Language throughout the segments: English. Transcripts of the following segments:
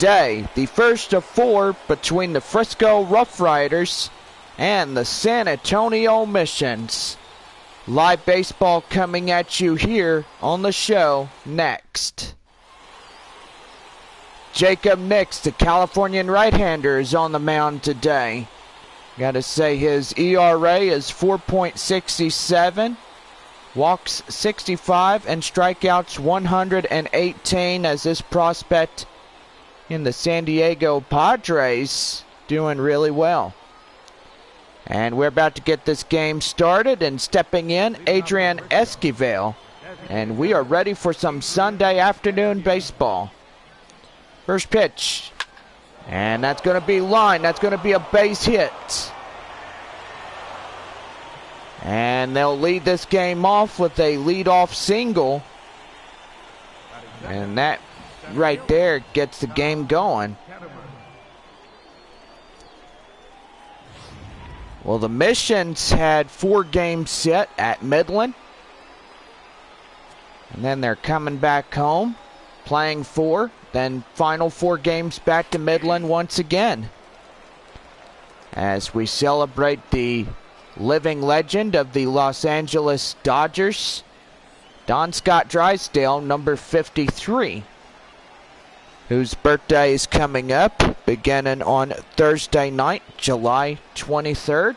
Day, the first of 4 between the Frisco RoughRiders and the San Antonio Missions. Live baseball coming at you here on the show next. Jacob Nix, the Californian right-hander, is on the mound today. Gotta say his ERA is 4.67, walks 65, and strikeouts 118 as this prospect in the San Diego Padres doing really well. And we're about to get this game started, and stepping in, Adrian Esquivel. And we are ready for some Sunday afternoon baseball. First pitch. And that's going to be line. That's going to be a base hit. And they'll lead this game off with a leadoff single. And that right there gets the game going. Well, the Missions had 4 games set at Midland. And then they're coming back home, playing 4. Then final 4 games back to Midland once again. As we celebrate the living legend of the Los Angeles Dodgers, Don Scott Drysdale, number 53. Whose birthday is coming up, beginning on Thursday night, July 23rd.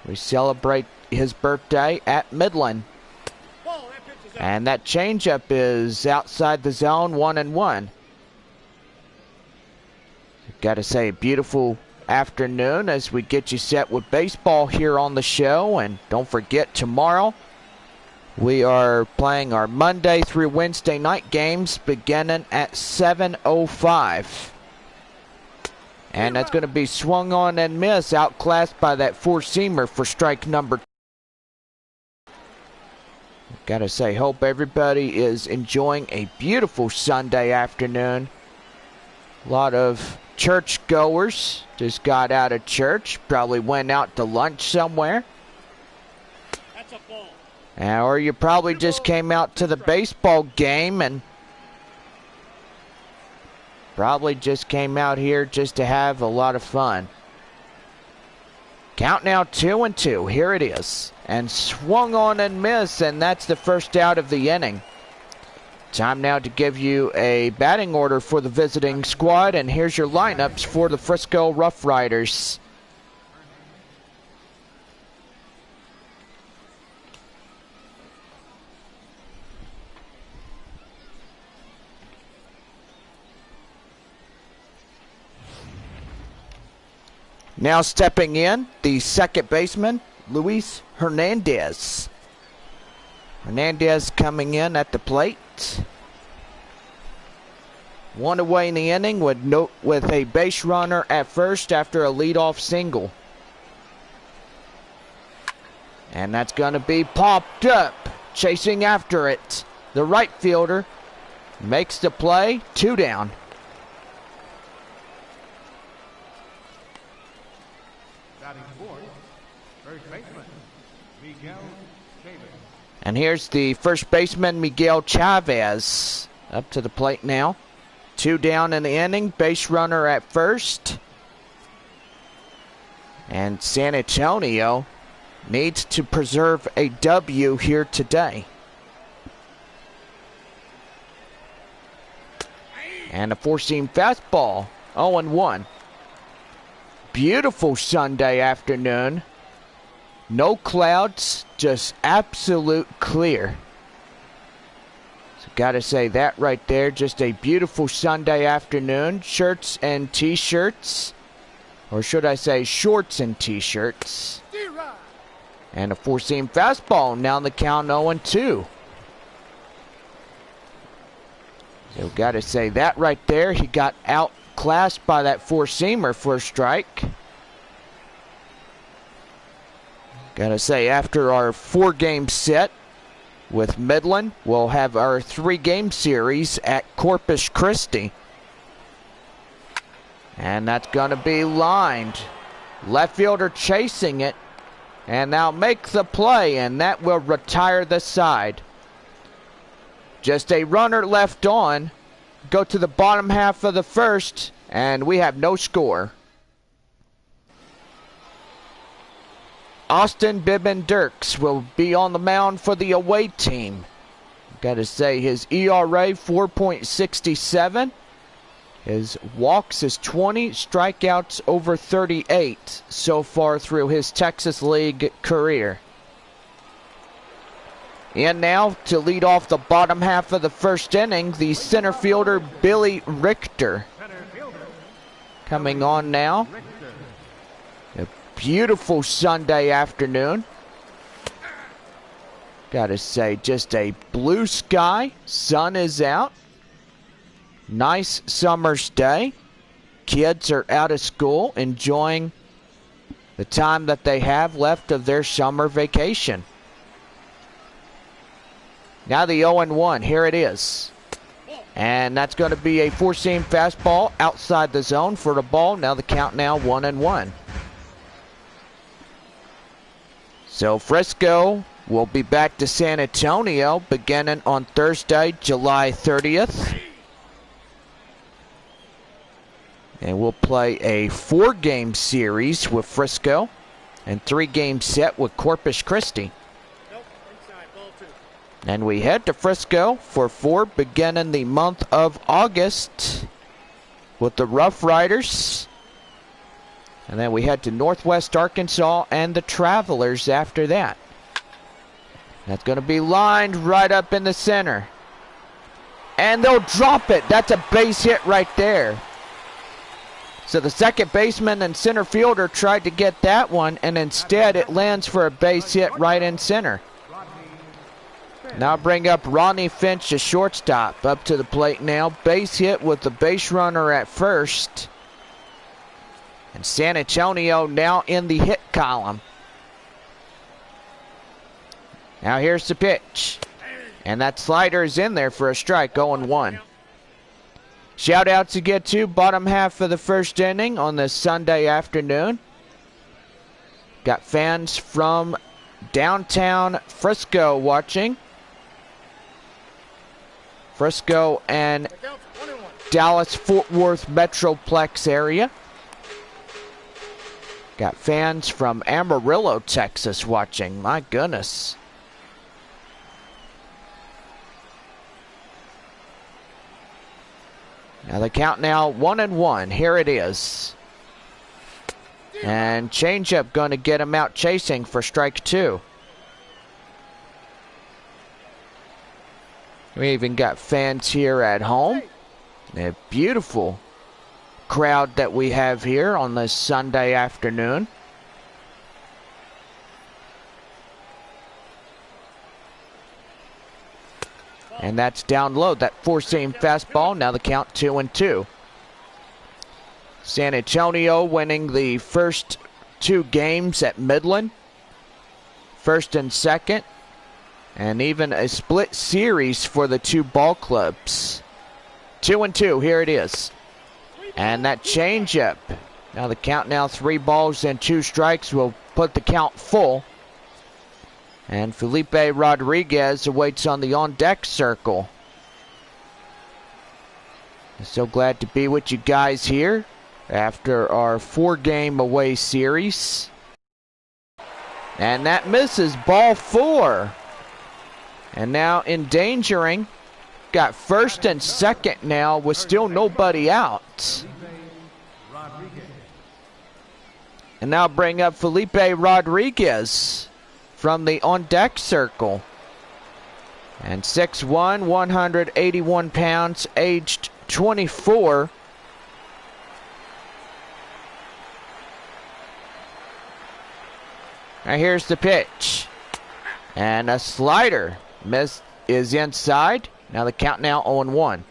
We celebrate his birthday at Midland. And that changeup is outside the zone, 1-1. Got to say, beautiful afternoon as we get you set with baseball here on the show. And don't forget, tomorrow we are playing our Monday through Wednesday night games beginning at 7:05. And that's going to be swung on and miss, outclassed by that 4-seamer for strike number 2. Got to say, hope everybody is enjoying a beautiful Sunday afternoon. A lot of church goers just got out of church, probably went out to lunch somewhere. Or you probably just came out to the baseball game and probably just came out here just to have a lot of fun. Count now 2-2. Here it is. And swung on and missed, and that's the first out of the inning. Time now to give you a batting order for the visiting squad, and here's your lineups for the Frisco RoughRiders. Now stepping in, the second baseman, Luis Hernandez. Hernandez coming in at the plate. 1 away in the inning with a base runner at first after a leadoff single. And that's going to be popped up, chasing after it. The right fielder makes the play, 2 down. And here's the first baseman, Miguel Chavez, up to the plate now. 2 down in the inning, base runner at first. And San Antonio needs to preserve a W here today. And a 4-seam fastball, 0-1. Beautiful Sunday afternoon. No clouds, just absolute clear. So gotta say that right there, just a beautiful Sunday afternoon. Shirts and t-shirts, or should I say shorts and t-shirts. And a 4-seam fastball, now the count 0-2. So gotta say that right there, he got outclassed by that 4-seamer for a strike. Gotta say, after our 4-game set with Midland, we'll have our 3-game series at Corpus Christi. And that's gonna be lined. Left fielder chasing it. And now make the play, and that will retire the side. Just a runner left on, go to the bottom half of the first, and we have no score. Austin Bibbin Dirks will be on the mound for the away team. Got to say, his ERA 4.67. His walks is 20, strikeouts over 38 so far through his Texas League career. And now to lead off the bottom half of the first inning, the center fielder Billy Richter. Coming on now. A beautiful Sunday afternoon. Gotta say, just a blue sky. Sun is out. Nice summer's day. Kids are out of school enjoying the time that they have left of their summer vacation. Now the 0-1. Here it is. And that's going to be a four-seam fastball outside the zone for the ball. Now the count now 1-1. So Frisco will be back to San Antonio beginning on Thursday, July 30th. And we'll play a 4-game series with Frisco and 3-game set with Corpus Christi. And we head to Frisco for 4 beginning the month of August with the RoughRiders. And then we head to Northwest Arkansas and the Travelers after that. That's going to be lined right up in the center. And they'll drop it. That's a base hit right there. So the second baseman and center fielder tried to get that one, and instead it lands for a base hit right in center. Now bring up Ronnie Finch, the shortstop, up to the plate now. Base hit with the base runner at first. And San Antonio now in the hit column. Now here's the pitch. And that slider is in there for a strike, 0-1. Shout out to get to bottom half of the first inning on this Sunday afternoon. Got fans from downtown Frisco watching. Frisco and Dallas-Fort Worth Metroplex area. Got fans from Amarillo, Texas watching. My goodness. Now the count now 1-1. Here it is. And changeup going to get him out chasing for strike 2. We even got fans here at home. A beautiful crowd that we have here on this Sunday afternoon. And that's down low, that four-seam fastball. Now the count 2-2. San Antonio winning the first 2 games at Midland. First and second. And even a split series for the 2 ball clubs. 2-2, here it is. And that changeup. Now the count now 3 balls and 2 strikes will put the count full. And Felipe Rodriguez awaits on the on-deck circle. I'm so glad to be with you guys here after our 4-game away series. And that misses, ball 4. And now endangering. Got first and second now with still nobody out. And now bring up Felipe Rodriguez from the on-deck circle. And 6'1", 181 pounds, aged 24. Now here's the pitch. And a slider is inside. Now the count now 0-1.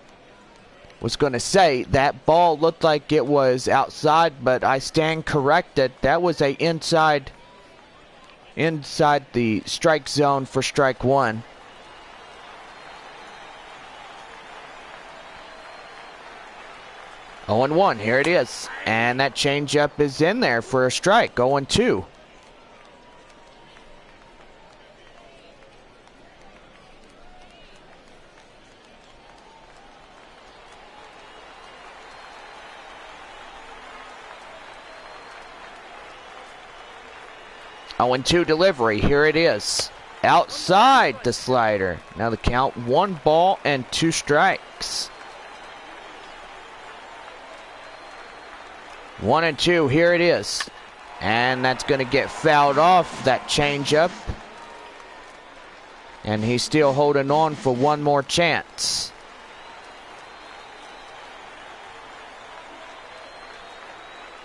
Was going to say that ball looked like it was outside, but I stand corrected. That was a inside the strike zone for strike 1. Oh, 0-1, here it is. And that changeup is in there for a strike, 0-2. 0-2 delivery. Here it is. Outside the slider. Now the count, 1 ball and 2 strikes. 1-2. Here it is. And that's going to get fouled off, that changeup. And he's still holding on for one more chance.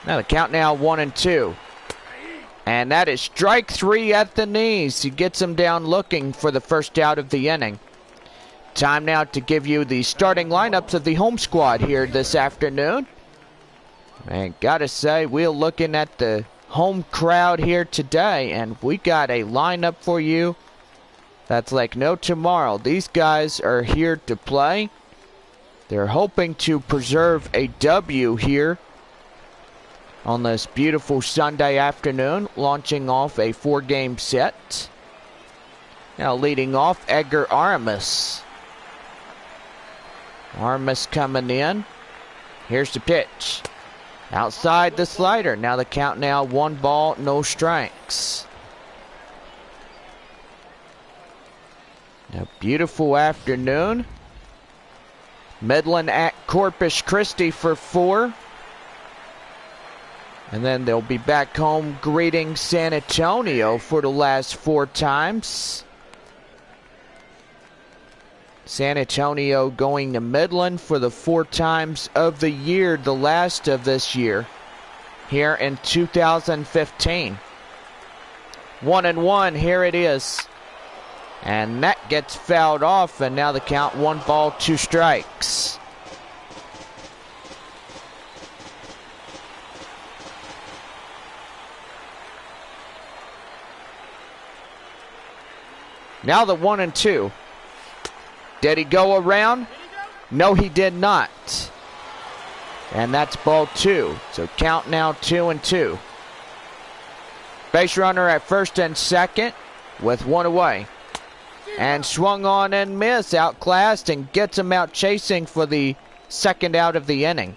Now the count now 1-2. And that is strike 3 at the knees. He gets him down looking for the first out of the inning. Time now to give you the starting lineups of the home squad here this afternoon. And gotta say, we're looking at the home crowd here today, and we got a lineup for you that's like no tomorrow. These guys are here to play. They're hoping to preserve a W here on this beautiful Sunday afternoon, launching off a 4-game set. Now leading off, Edgar Aramis. Aramis coming in. Here's the pitch. Outside the slider. Now the count now 1 ball, no strikes. A beautiful afternoon. Midland at Corpus Christi for 4. And then they'll be back home greeting San Antonio for the last 4 times. San Antonio going to Midland for the 4 times of the year, the last of this year, here in 2015. 1-1, here it is. And that gets fouled off, and now the count 1 ball, 2 strikes. Now the 1-2. Did he go around? No, he did not. And that's ball 2. So count now 2-2. Base runner at first and second with 1 away. And swung on and missed. Outclassed and gets him out chasing for the second out of the inning.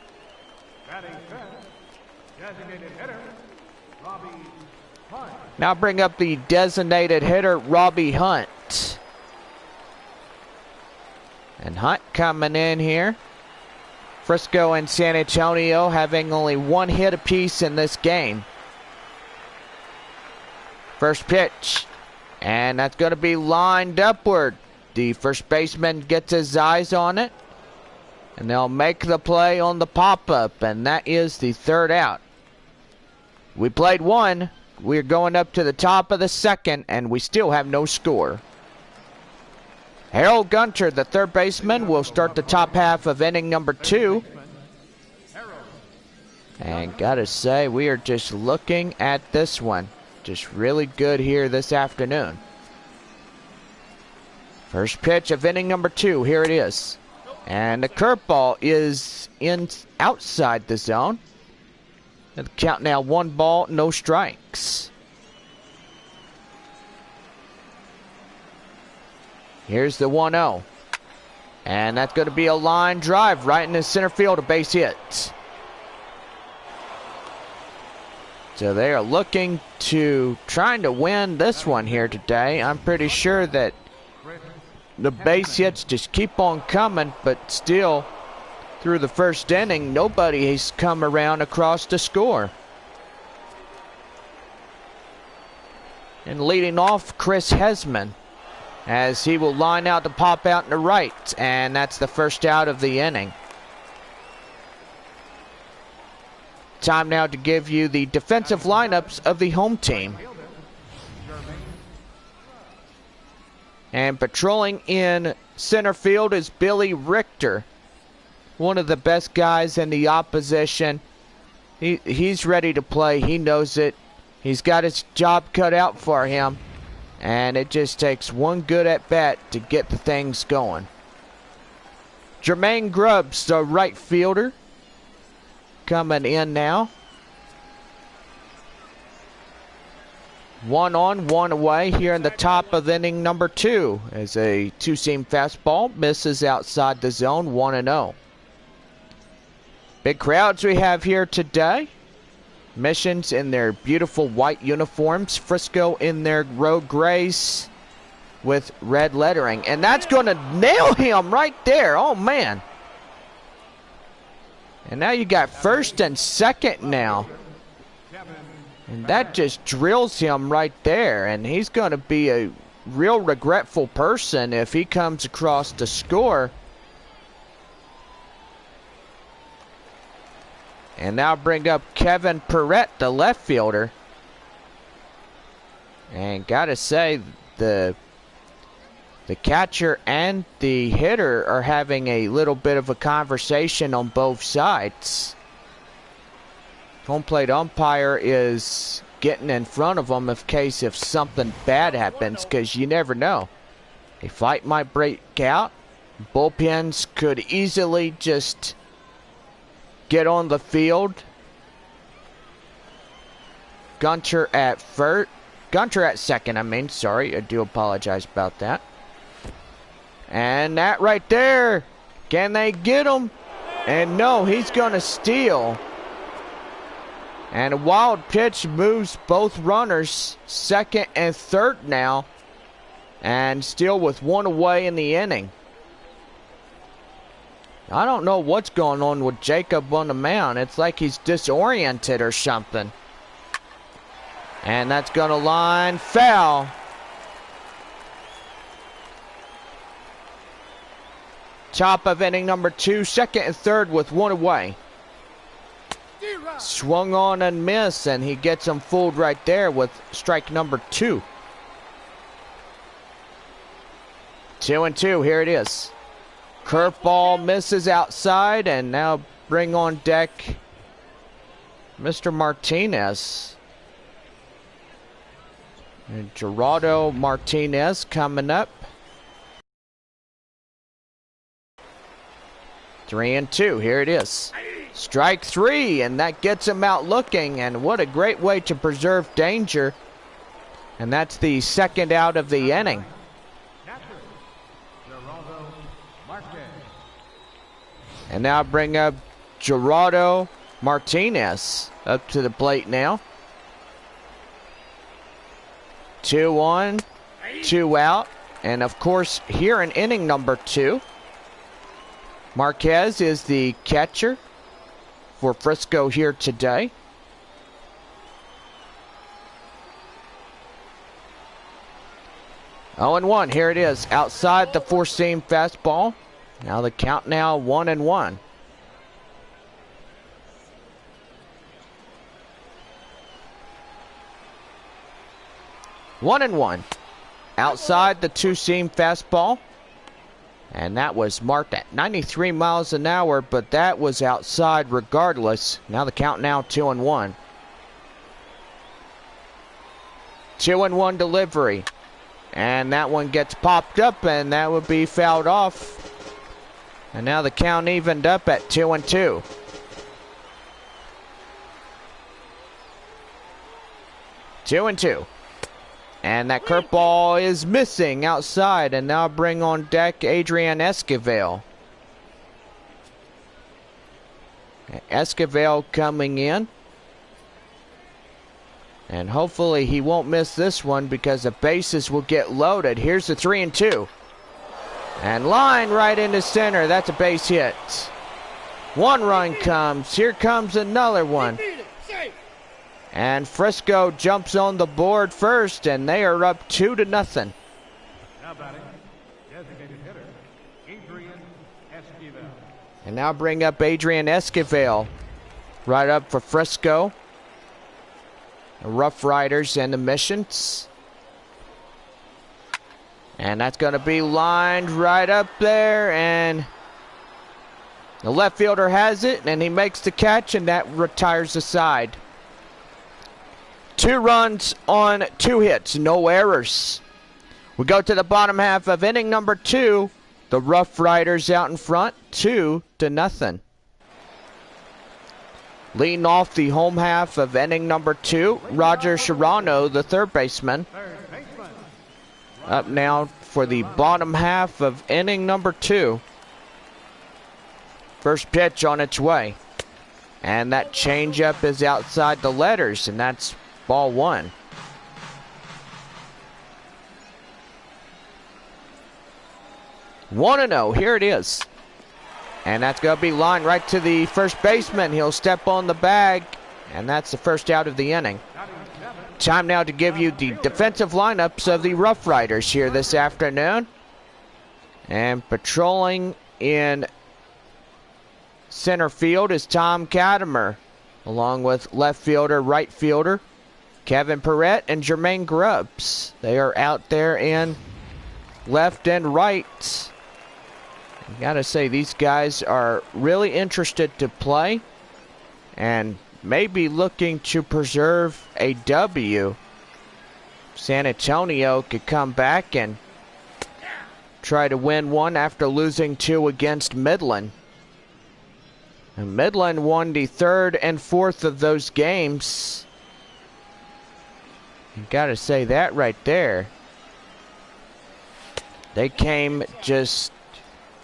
Now bring up the designated hitter, Robbie Hunt. And Hunt coming in here. Frisco and San Antonio having only 1 hit apiece in this game. First pitch. And that's going to be lined upward. The first baseman gets his eyes on it. And they'll make the play on the pop-up. And that is the 3rd out. We played 1. We're going up to the top of the 2nd, and we still have no score. Harold Gunter, the 3rd baseman, will start the top half of inning number 2. And gotta say, we are just looking at this one. Just really good here this afternoon. First pitch of inning number 2, here it is. And the curveball is outside the zone. And the count now 1 ball, no strikes. Here's the 1-0. And that's going to be a line drive right in the center field, a base hit. So they are looking to trying to win this one here today. I'm pretty sure that the base hits just keep on coming, but still through the first inning, nobody has come around across the score. And leading off, Chris Hesman, as he will line out to pop out in the right, and that's the first out of the inning. Time now to give you the defensive lineups of the home team. And patrolling in center field is Billy Richter, one of the best guys in the opposition. He's ready to play. He knows it. He's got his job cut out for him. And it just takes one good at-bat to get the things going. Jermaine Grubbs, the right fielder, coming in now. 1 on, 1 away here in the top of inning number 2. As a 2-seam fastball misses outside the zone, 1-0. Big crowds we have here today. Missions in their beautiful white uniforms. Frisco in their road grays with red lettering. And that's going to nail him right there. Oh, man. And now you got first and second now. And that just drills him right there. And he's going to be a real regretful person if he comes across the score. And now bring up Kevin Perrette, the left fielder. And gotta say, the catcher and the hitter are having a little bit of a conversation on both sides. Home plate umpire is getting in front of them in case if something bad happens, because you never know. A fight might break out. Bullpens could easily just get on the field. Gunter at second, I do apologize about that. And that right there, can they get him? And no, he's gonna steal. And a wild pitch moves both runners, second and third now, and still with one away in the inning. I don't know what's going on with Jacob on the mound. It's like he's disoriented or something. And that's going to line foul. Top of inning number 2, second and third with one away. Swung on and missed, and he gets him fooled right there with strike number 2. 2-2, here it is. Curveball misses outside, and now bring on deck Mr. Martinez. And Gerardo Martinez coming up. 3-2, here it is. Strike 3, and that gets him out looking, and what a great way to preserve danger. And that's the second out of the inning. And now bring up Gerardo Martinez up to the plate now. 2-1, 2 out. And of course, here in inning number 2, Marquez is the catcher for Frisco here today. Oh, and 1, here it is. Outside the four-seam fastball. Now the count now 1-1. One and one. Outside the two-seam fastball. And that was marked at 93 miles an hour, but that was outside regardless. Now the count now 2-1. 2-1 delivery. And that one gets popped up, and that would be fouled off. And now the count evened up at 2-2. 2-2. And that curveball is missing outside, and now bring on deck Adrian Esquivel. Esquivel coming in. And hopefully he won't miss this one because the bases will get loaded. Here's the 3-2. And line right into center. That's a base hit. One run comes. Here comes another one. And Frisco jumps on the board first, and they are up 2-0. Now batting, designated hitter, Adrian Esquivel. And now bring up Adrian Esquivel. Right up for Frisco. The RoughRiders and the Missions. And that's going to be lined right up there, and the left fielder has it, and he makes the catch, and that retires the side. 2 runs on 2 hits, no errors. We go to the bottom half of inning number 2. The RoughRiders out in front, 2-0. Leading off the home half of inning number 2, Roger Serrano, the third baseman. Up now for the bottom half of inning number 2. First pitch on its way. And that changeup is outside the letters, and that's ball one. One and 0, here it is. And that's going to be lined right to the first baseman. He'll step on the bag, and that's the first out of the inning. Time now to give you the defensive lineups of the RoughRiders here this afternoon. And patrolling in center field is Tom Cadimer, along with left fielder, right fielder, Kevin Perrette and Jermaine Grubbs. They are out there in left and right. I gotta say, these guys are really interested to play and maybe looking to preserve a W. San Antonio could come back and try to win one after losing two against Midland. And Midland won the third and fourth of those games. You gotta say that right there. They came just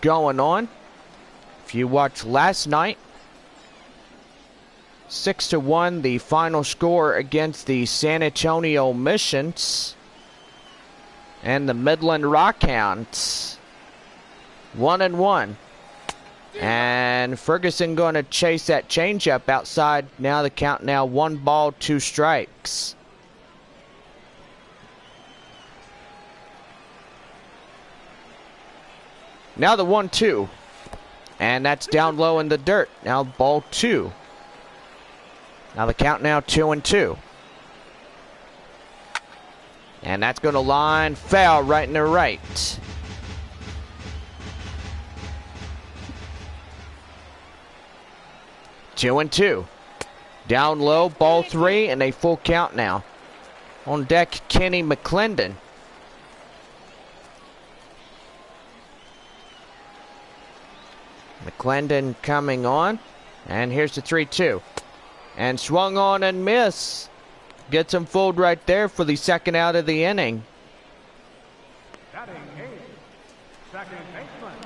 going on. If you watched last night, 6-1 the final score against the San Antonio Missions and the Midland Rockhounds. 1-1. And Ferguson going to chase that changeup outside. Now the count now 1 ball, 2 strikes. Now the 1-2. And that's down low in the dirt. Now ball 2. Now the count now 2-2. And that's going to line foul right in the right. 2-2. Down low, ball 3, and a full count now. On deck, Kenny McClendon. McClendon coming on. And here's the 3-2. And swung on and miss. Gets him fooled right there for the second out of the inning.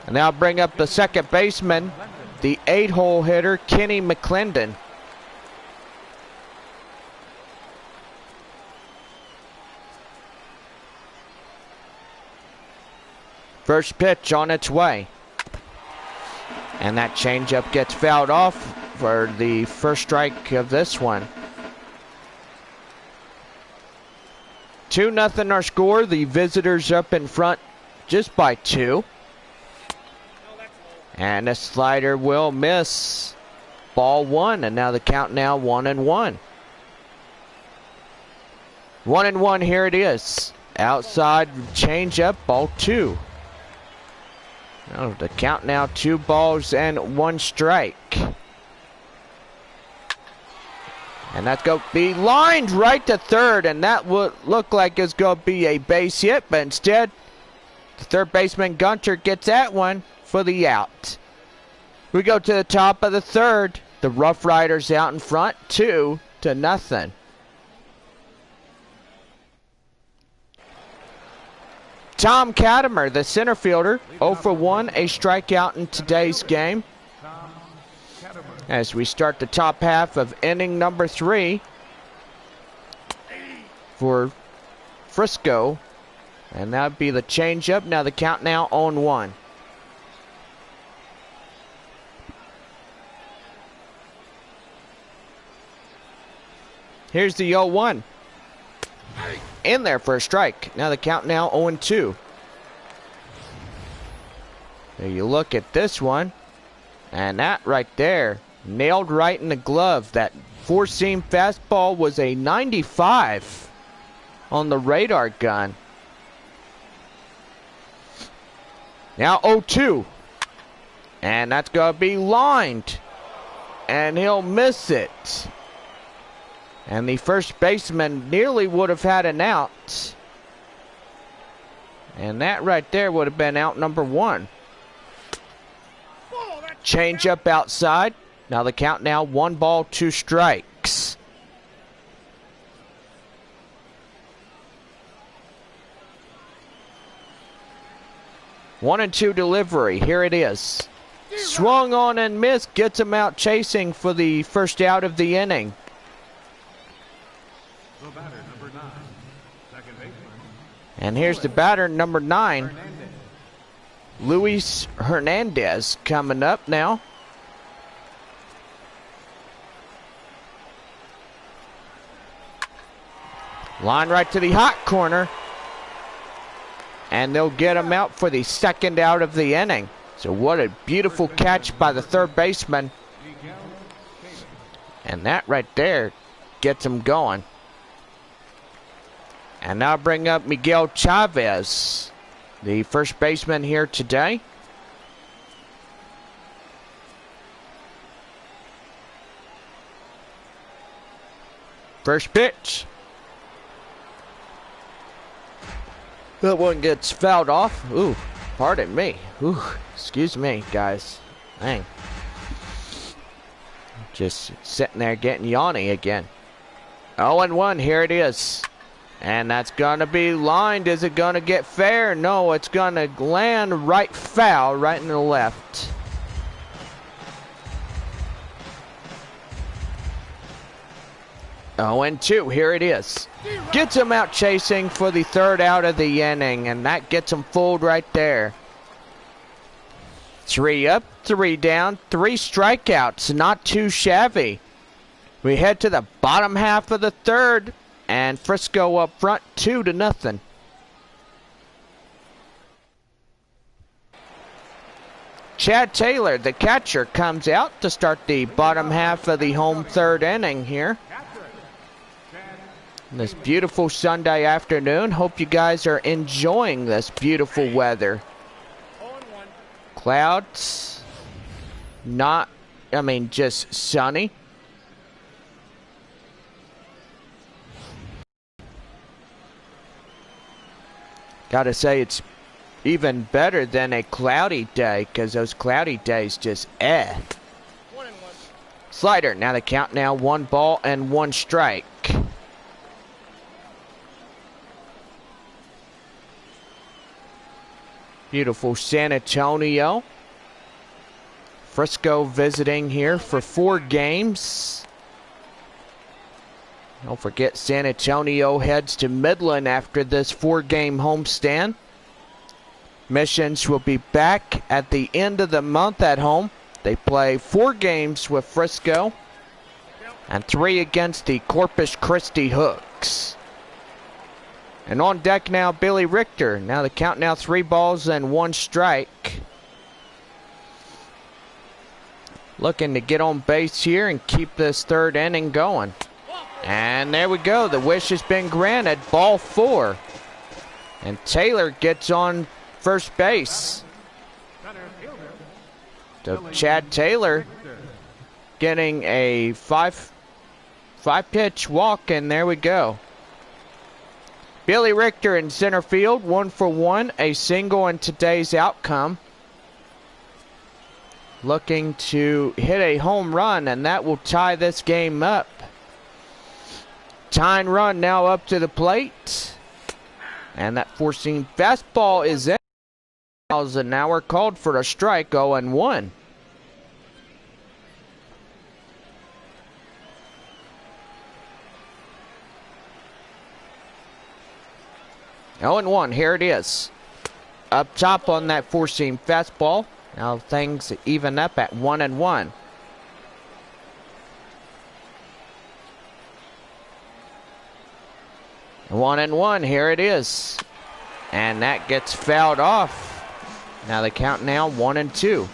And now bring up the second baseman, the 8-hole hitter, Kenny McClendon. First pitch on its way. And that changeup gets fouled off for the first strike of this one. 2-0 our score. The visitors up in front just by 2. And the slider will miss. Ball 1, and now the count now 1-1. 1-1, here it is. Outside changeup, ball 2. Now the count now 2 balls and 1 strike. And that's going to be lined right to third, and that would look like it's going to be a base hit, but instead, the third baseman Gunter gets that one for the out. We go to the top of the third. The RoughRiders out in front, 2-0. Tom Cadimer, the center fielder, 0 for 1, a strikeout in today's game. As we start the top half of inning number 3 for Frisco. And that would be the changeup. Now the count now on 1. Here's the 0-1. In there for a strike. Now the count now 0-2. There you look at this one. And that right there, nailed right in the glove. That 4-seam fastball was a 95 on the radar gun. Now 0-2. And that's going to be lined. And he'll miss it. And the first baseman nearly would have had an out. And that right there would have been out number 1. Change up outside. Now the count now 1 ball, 2 strikes. One and 2 delivery. Here it is. Swung on and missed. Gets him out chasing for the first out of the inning. The batter, number 9, second baseman. And here's the batter, number 9. Luis Hernandez coming up now. Line right to the hot corner. And they'll get him out for the second out of the inning. So what a beautiful catch by the third baseman. And that right there gets him going. And now bring up Miguel Chavez, the first baseman here today. First pitch. That one gets fouled off. Ooh, pardon me. Ooh, excuse me, guys. Dang. Just sitting there getting yawny again. 0-1, here it is. And that's going to be lined. Is it going to get fair? No, it's going to land right foul, right in the left. Oh, and 2, here it is. Gets him out chasing for the third out of the inning, and that gets him fooled right there. 3 up, 3 down, 3 strikeouts, not too shabby. We head to the bottom half of the third, and Frisco up front 2-0. Chad Taylor, the catcher, comes out to start the bottom half of the home third inning here. This beautiful Sunday afternoon. Hope you guys are enjoying this beautiful weather. Clouds, just sunny. Gotta say, it's even better than a cloudy day, because those cloudy days just 1-1. Slider, now the count now 1 ball and 1 strike. Beautiful San Antonio. Frisco visiting here for 4 games. Don't forget, San Antonio heads to Midland after this 4-game homestand. Missions will be back at the end of the month at home. They play 4 games with Frisco and 3 against the Corpus Christi Hooks. And on deck now, Billy Richter. Now the count now 3 balls and 1 strike. Looking to get on base here and keep this third inning going. And there we go. The wish has been granted. Ball 4. And Taylor gets on first base. So Chad Taylor getting a 5-pitch walk, and there we go. Billy Richter in center field, 1 for 1, a single in today's outcome. Looking to hit a home run, and that will tie this game up. Tying run now up to the plate. And that 4-seam fastball is in. Miles an hour called for a strike, 0-1. Oh, and 1, here it is. Up top on that 4-seam fastball. Now things even up at 1-1. And 1-1, here it is. And that gets fouled off. Now the count now 1-2.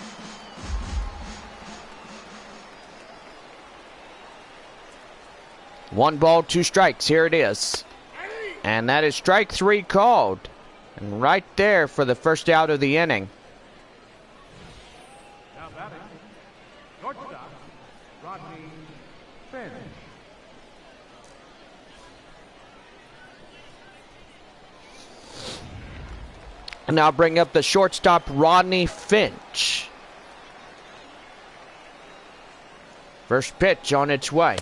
One ball, 2 strikes, here it is. And that is strike 3 called. And right there for the first out of the inning. Now batting, shortstop, Rodney Finch. And now bring up the shortstop, Rodney Finch. First pitch on its way.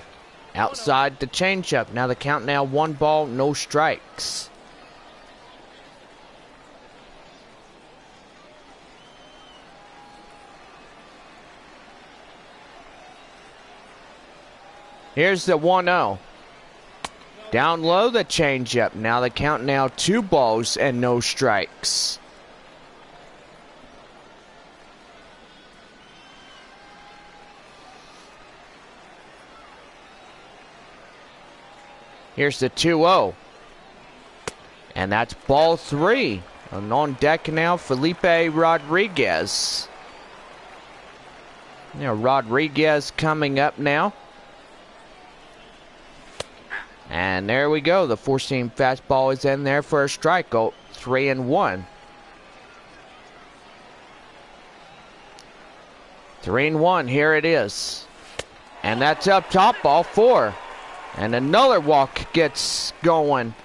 Outside the changeup. Now the count now 1 ball, no strikes. Here's the 1-0. Down low, the changeup. Now the count now 2 balls and no strikes. Here's the 2-0. And that's ball 3. And on deck now, Felipe Rodriguez. Now Rodriguez coming up now. And there we go. The 4-seam fastball is in there for a strikeout. 3-1. 3-1. Here it is. And that's up top, ball 4. And another walk gets going.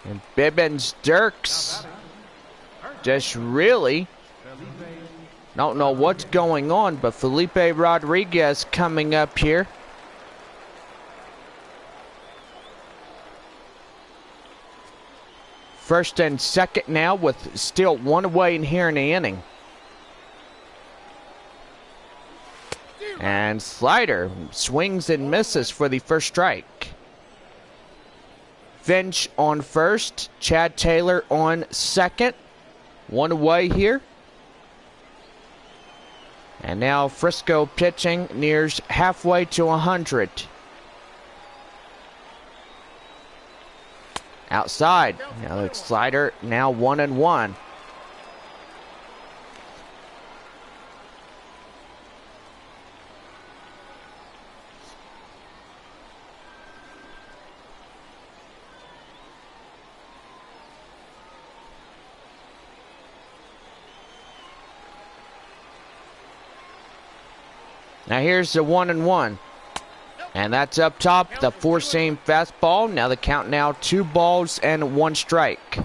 And Bibbins Dirks just really don't know what's going on, but Felipe Rodriguez coming up here. First and second now with still 1 away in here in the inning. And slider swings and misses for the first strike. Finch on first, Chad Taylor on second. 1 away here. And now Frisco pitching nears halfway to 100. Outside. Now the slider now 1-1. Now here's the 1-1. And that's up top, the 4-seam fastball. Now the count now 2 balls and 1 strike.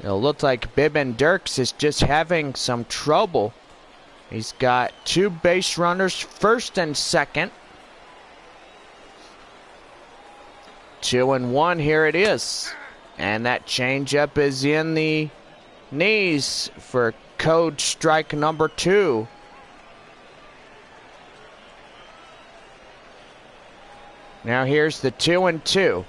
It looks like Bibbin Dirks is just having some trouble. He's got 2 base runners, first and second. 2-1, here it is. And that changeup is in the knees for code strike number 2. Now here's the 2-2.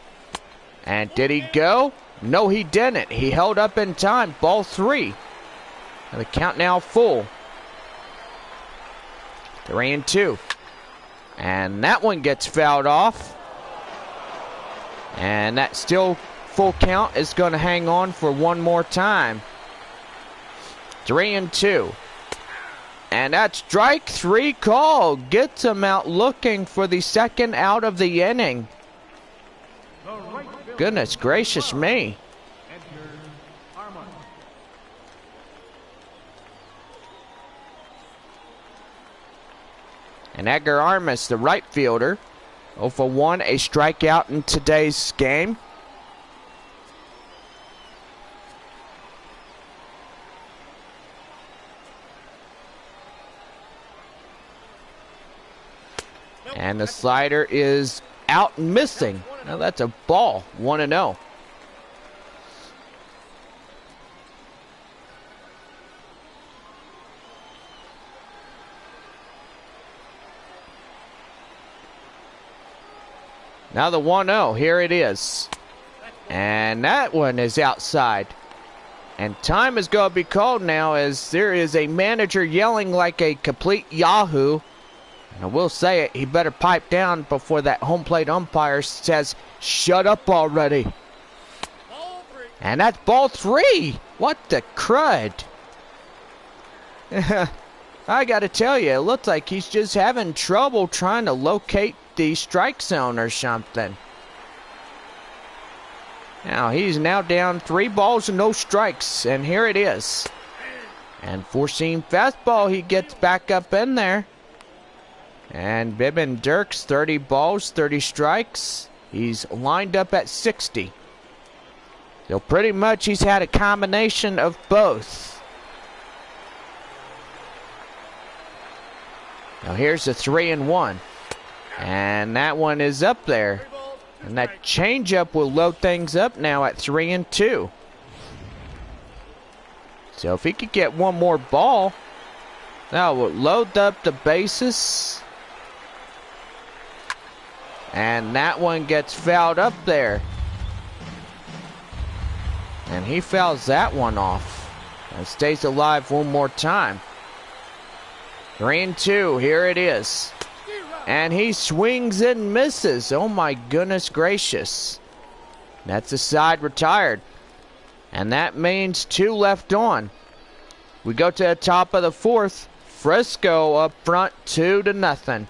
And did he go? No, he didn't. He held up in time. Ball 3. And the count now full. 3-2. And that one gets fouled off. And that still full count is going to hang on for one more time. 3-2. And that strike 3 call gets him out looking for the second out of the inning. Goodness gracious me. And Edgar Armas, the right fielder, 0 for 1, a strikeout in today's game. And the slider is out and missing. Now that's a ball, 1-0. Now the 1-0, here it is. And that one is outside. And time is going to be called now as there is a manager yelling like a complete yahoo. And I will say it, he better pipe down before that home plate umpire says, shut up already. And that's ball 3. What the crud. I got to tell you, it looks like he's just having trouble trying to locate the strike zone or something. Now he's now down 3 balls and no strikes. And here it is. And 4-seam fastball, he gets back up in there. And Bibbin Dirks, 30 balls, 30 strikes. He's lined up at 60. So pretty much he's had a combination of both. Now here's the 3-1. And that one is up there. And that changeup will load things up now at 3-2. So if he could get one more ball, that will load up the bases. And that one gets fouled up there. And he fouls that one off. And stays alive one more time. 3-2, here it is. And he swings and misses. Oh my goodness gracious. That's a side retired. And that means 2 left on. We go to the top of the 4th. Frisco up front 2-0.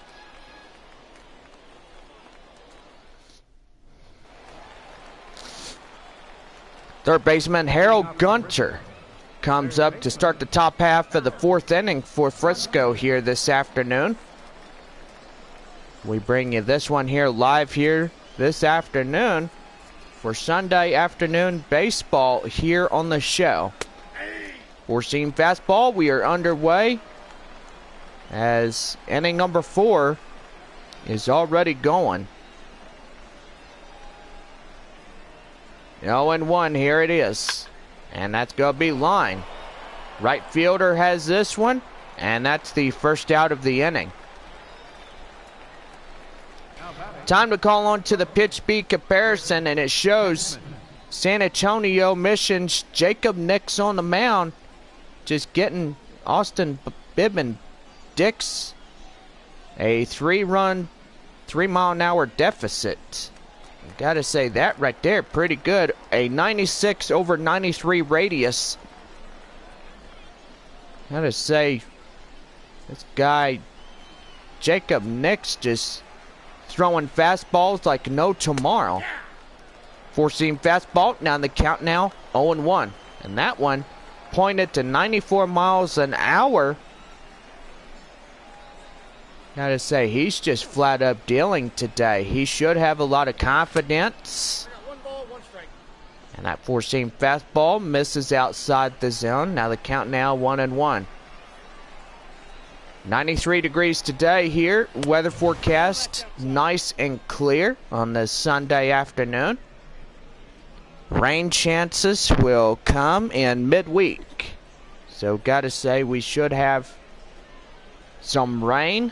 Third baseman Harold Gunter comes up to start the top half of the 4th inning for Frisco here this afternoon. We bring you this one here live here this afternoon for Sunday afternoon baseball here on the show. 4-seam fastball, we are underway as inning number 4 is already going. 0-1, here it is. And that's going to be line. Right fielder has this one, and that's the first out of the inning. Time to call on to the pitch speed comparison, and it shows San Antonio Mission's Jacob Nix on the mound, just getting Austin Bibbin Dix a 3-run, 3-mile-an-hour deficit. Gotta say that right there, pretty good. A 96/93 radius. Gotta say, this guy, Jacob Nix, just throwing fastballs like no tomorrow. 4-seam fastball, now the count now, 0-1. And that one pointed to 94 miles an hour. Gotta say, he's just flat up dealing today. He should have a lot of confidence. 1 ball, 1 strike. And that 4-seam fastball misses outside the zone. Now the count now 1-1. 93 degrees today here. Weather forecast nice and clear on this Sunday afternoon. Rain chances will come in midweek. So gotta say, we should have some rain.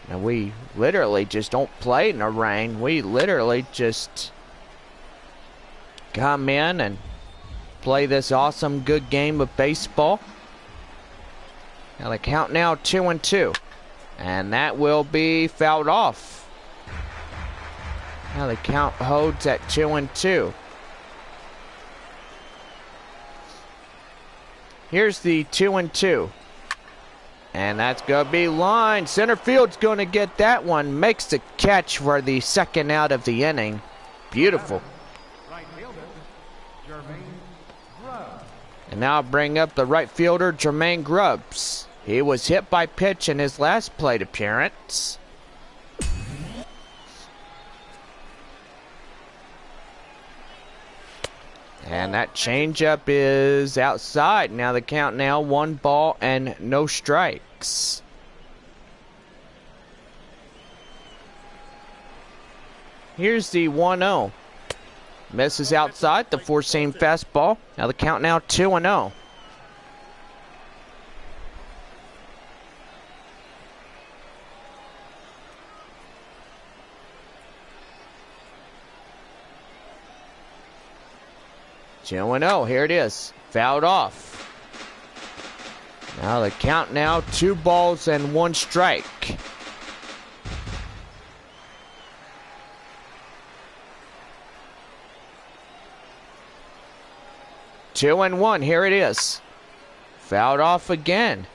Now we literally just don't play in the rain. We literally just come in and play this awesome good game of baseball. Now the count now 2-2. And that will be fouled off. Now the count holds at 2-2. Here's the 2-2. And that's going to be line. Center field's going to get that one. Makes the catch for the second out of the inning. Beautiful. Right fielder, Jermaine Grubb. And now I'll bring up the right fielder, Jermaine Grubbs. He was hit by pitch in his last plate appearance. And that changeup is outside. Now the count now 1 ball and no strikes. Here's the 1-0. Misses outside the 4-seam fastball. Now the count now 2-0. 2-0, here it is. Fouled off. Now the count now 2 balls and 1 strike. Two and 1, here it is. Fouled off again.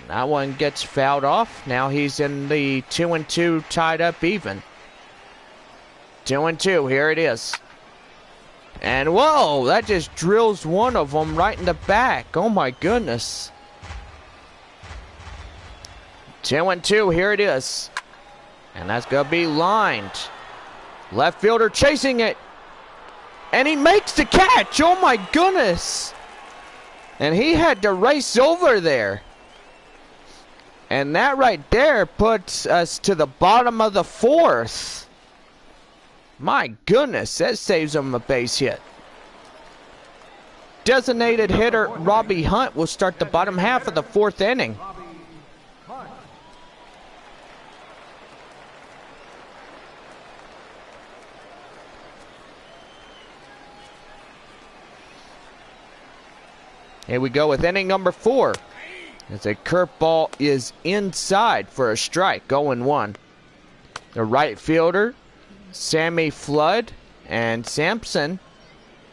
That one gets fouled off. Now he's in the 2-2 tied up even. 2-2, here it is. And whoa, that just drills one of them right in the back. Oh my goodness. 2-2, here it is. And that's going to be lined. Left fielder chasing it. And he makes the catch. Oh my goodness. And he had to race over there. And that right there puts us to the bottom of the 4th. My goodness, that saves him a base hit. Designated hitter Robbie Hunt will start the bottom half of the 4th inning. Here we go with inning number 4. As a curveball is inside for a strike, 0-1. The right fielder, Sammy Flood and Sampson,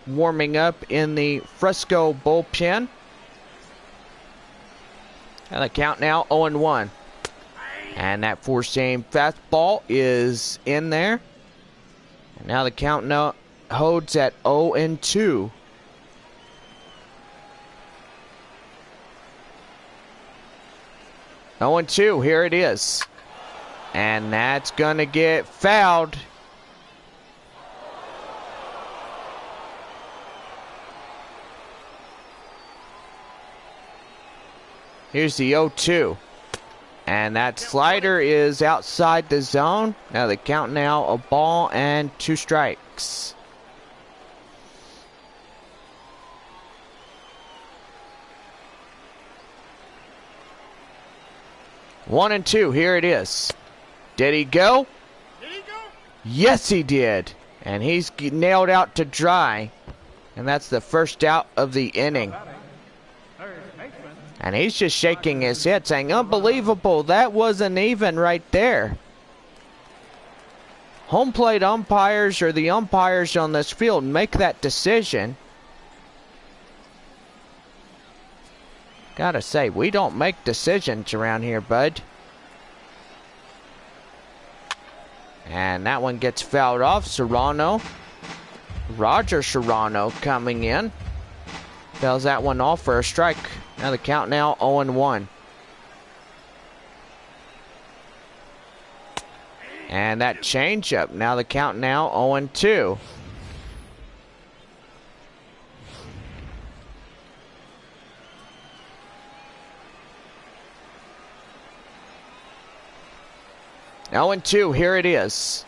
warming up in the Frisco bullpen. And the count now 0-1. And that four-seam fastball is in there. And now the count now holds at 0-2. Oh, and 2, here it is. And that's going to get fouled. Here's the 0-2. And that slider is outside the zone. Now the count now a ball and 2 strikes. One and 2, here it is. Did he go? Did he go? Yes, he did. And he's nailed out to dry. And that's the first out of the inning. And he's just shaking his head saying, unbelievable, that wasn't even right there. Home plate umpires or the umpires on this field make that decision. Gotta say, we don't make decisions around here, bud. And that one gets fouled off. Serrano. Roger Serrano coming in. Fouls that one off for a strike. Now the count now 0-1. And that changeup. Now the count now 0-2. Now 0-2, here it is.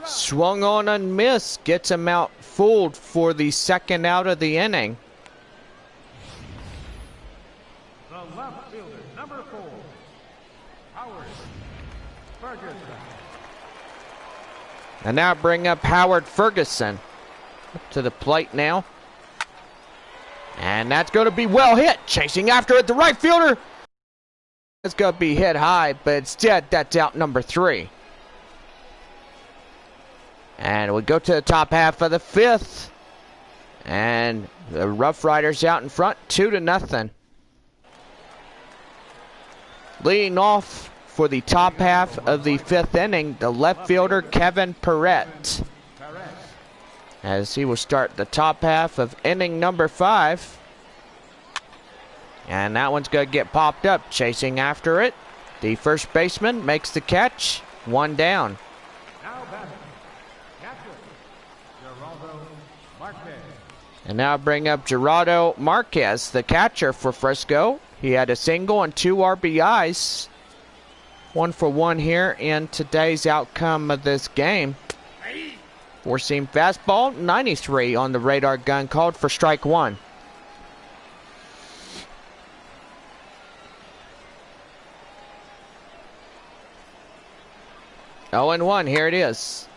Swung on and missed. Gets him out fooled for the second out of the inning. The left fielder, number 4, Howard Ferguson. And now bring up Howard Ferguson. Up to the plate now. And that's going to be well hit. Chasing after it, the right fielder. It's going to be hit high, but instead, that's out number 3. And we go to the top half of the 5th. And the RoughRiders out in front, 2-0. Leading off for the top half of the 5th inning, the left fielder, Kevin Perrette. As he will start the top half of inning number 5. And that one's going to get popped up. Chasing after it. The first baseman makes the catch. 1 down. Now batting, catcher, Geraldo Marquez. And now bring up Geraldo Marquez, the catcher for Frisco. He had a single and 2 RBIs. 1 for 1 here in today's outcome of this game. Four-seam fastball, 93 on the radar gun, called for strike 1. Oh, and 1, here it is.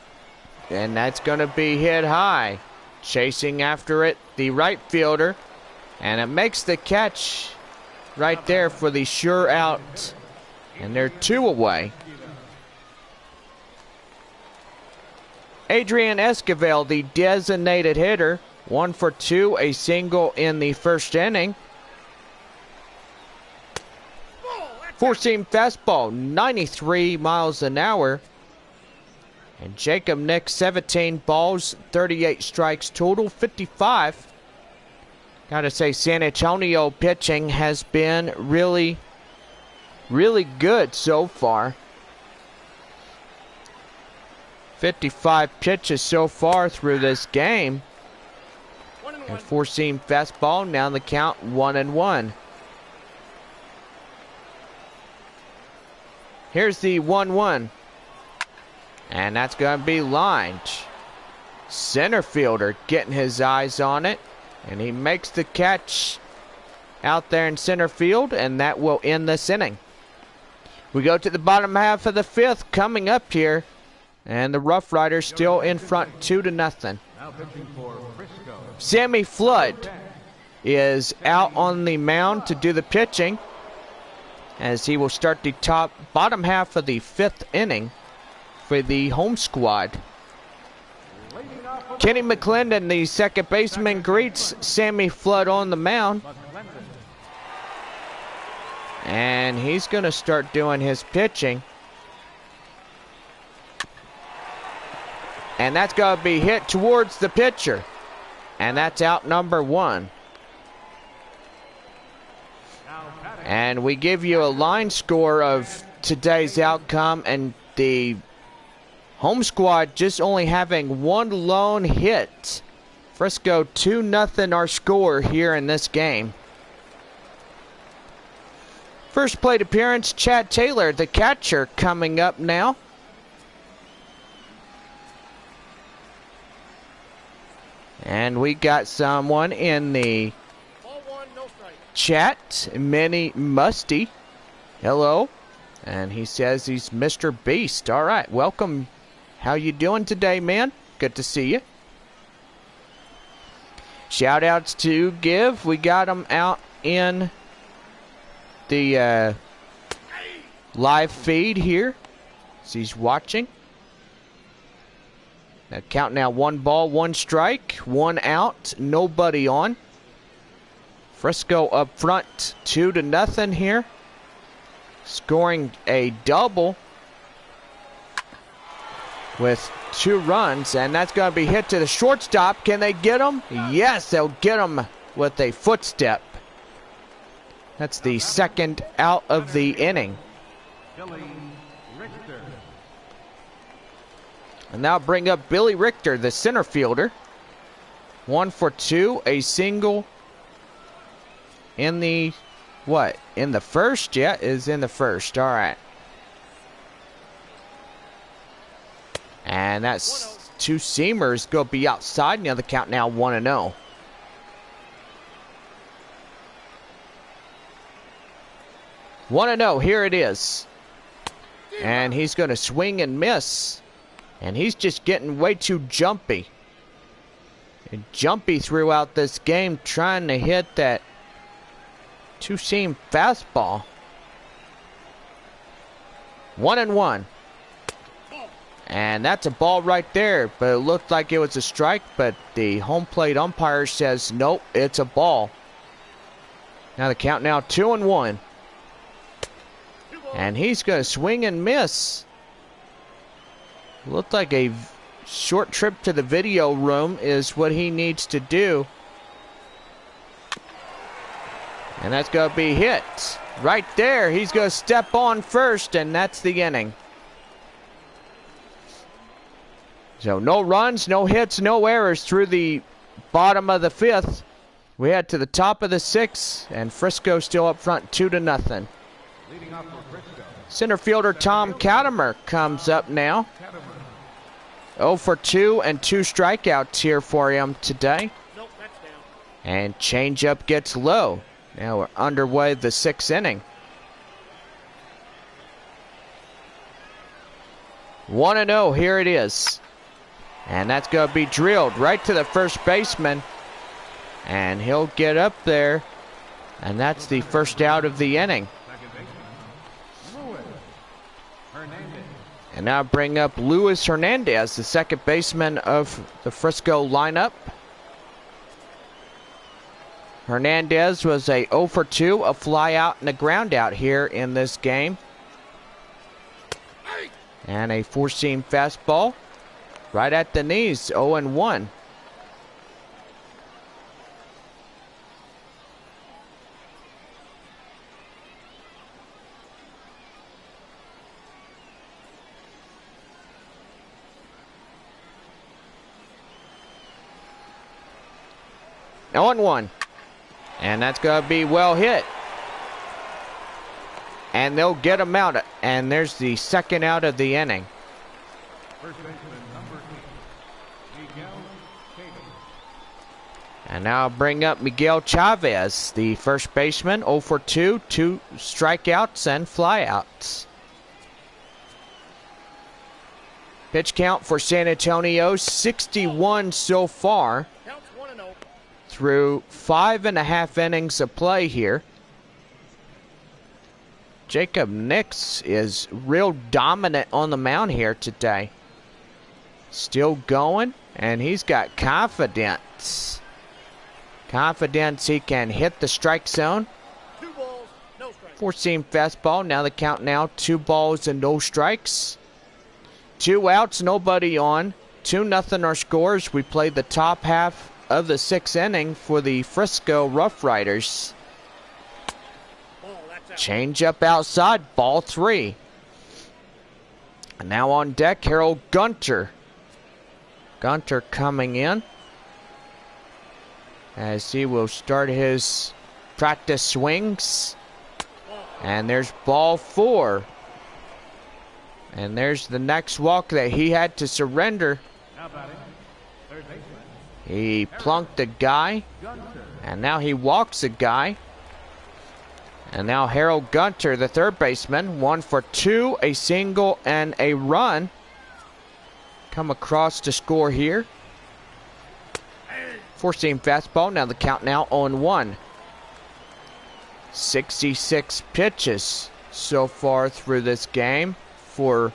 And that's going to be hit high. Chasing after it, the right fielder. And it makes the catch right there for the sure out. And they're 2 away. Adrian Esquivel, the designated hitter. 1 for 2, a single in the first inning. Four-seam fastball, 93 miles an hour. And Jacob Nick, 17 balls, 38 strikes total, 55. Gotta say, San Antonio pitching has been really, really good so far. 55 pitches so far through this game. And four-seam fastball, now the count 1-1. Here's the 1-1. And that's going to be lined. Center fielder getting his eyes on it. And he makes the catch out there in center field. And that will end this inning. We go to the bottom half of the 5th coming up here. And the RoughRiders still in front 2-0. Now pitching for Frisco. Sammy Flood is out on the mound to do the pitching, as he will start the bottom half of the 5th inning for the home squad. Kenny McClendon, the second baseman, greets Sammy Flood on the mound. And he's going to start doing his pitching. And that's going to be hit towards the pitcher. And that's out number 1. And we give you a line score of today's outcome, and the home squad just only having 1 lone hit. Frisco 2-0 our score here in this game. First plate appearance, Chad Taylor, the catcher, coming up now. And we got someone in the chat, Minnie Musty. Hello. And he says he's Mr. Beast. All right, welcome. How you doing today, man? Good to see you. Shout outs to give. We got him out in the live feed here, as he's watching. Now count now, 1 ball, 1 strike, 1 out, nobody on. Frisco up front, 2-0 here, scoring a double with 2 runs, and that's going to be hit to the shortstop. Can they get him? Yes, they'll get him with a footstep. That's the 2nd out of the inning. And now bring up Billy Richter, the center fielder. 1 for 2, a single in the, what? In the first? Yeah, is in the first. All right. And that's 2 seamers go be outside. Now the count now 1-0. Here it is. And he's going to swing and miss. And he's just getting way too jumpy. And jumpy throughout this game, trying to hit that 2-seam fastball. 1-1. And that's a ball right there, but it looked like it was a strike, but the home plate umpire says, nope, it's a ball. Now the count now 2-1. And he's going to swing and miss. Looked like a short trip to the video room is what he needs to do. And that's going to be hit. Right there, he's going to step on first, and that's the inning. So no runs, no hits, no errors through the bottom of the 5th. We head to the top of the 6th, and Frisco still up front 2-0. Center fielder Tom Catimer comes up now. 0 for 2 and 2 strikeouts here for him today. And changeup gets low. Now we're underway the 6th inning. 1-0, here it is. And that's going to be drilled right to the first baseman. And he'll get up there. And that's the first out of the inning. And now bring up Luis Hernandez, the second baseman of the Frisco lineup. Hernandez was a 0 for 2, a fly out and a ground out here in this game. And a 4-seam fastball right at the knees, 0-1. Now 0-1. And that's going to be well hit. And they'll get him out. And there's the 2nd out of the inning. First baseman number 8, Miguel Chavez. And now I'll bring up Miguel Chavez, the first baseman, 0 for 2, 2 strikeouts and flyouts. Pitch count for San Antonio, 61 so far. through 5.5 innings of play here. Jacob Nix is real dominant on the mound here today. Still going, and he's got confidence. Confidence he can hit the strike zone. 2 balls, no strikes. Four-seam fastball. Now the count now 2 balls and no strikes. 2 outs, nobody on. 2-0 our scores. We played the top half of the 6th inning for the Frisco RoughRiders. Change up outside, ball 3. And now on deck, Harold Gunter. Gunter coming in as he will start his practice swings. And there's ball 4. And there's the next walk that he had to surrender. Now batting, third baseman, He plunked a guy, Gunter. and now he walks a guy. And now Harold Gunter, the third baseman, 1 for 2, a single and a run. Come across to score here. Four-seam fastball. Now the count now 0-1. 66 pitches so far through this game for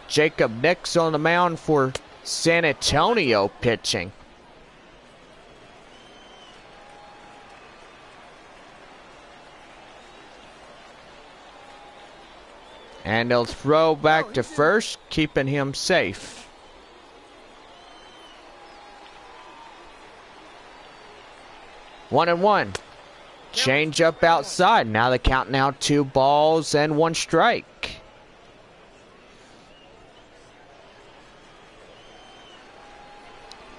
Jacob Nix on the mound for San Antonio pitching. And they'll throw back to first, keeping him safe. One and one. Change up outside. Now the count now 2 balls and 1 strike.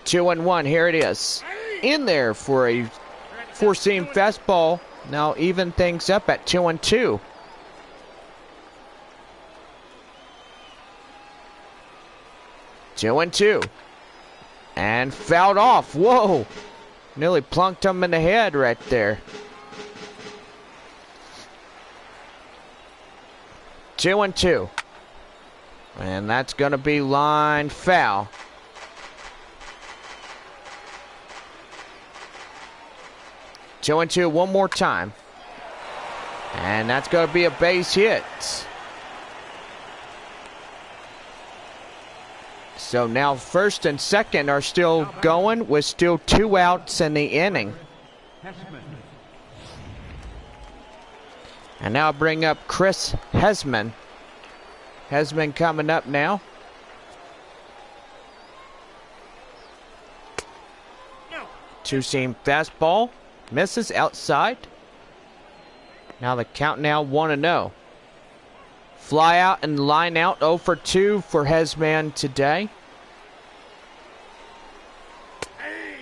Two and one. Here it is. In there for a four-seam fastball. Now even things up at 2-2. Two and two. And fouled off. Whoa. Nearly plunked him in the head right there. 2-2. And that's going to be line foul. 2-2 one more time. And that's going to be a base hit. So now first and second are still going with still 2 outs in the inning. And now bring up Chris Hesman. Hesman coming up now. Two-seam fastball. Misses outside. Now the count now 1-0. Fly out and line out 0 for 2 for Hesman today.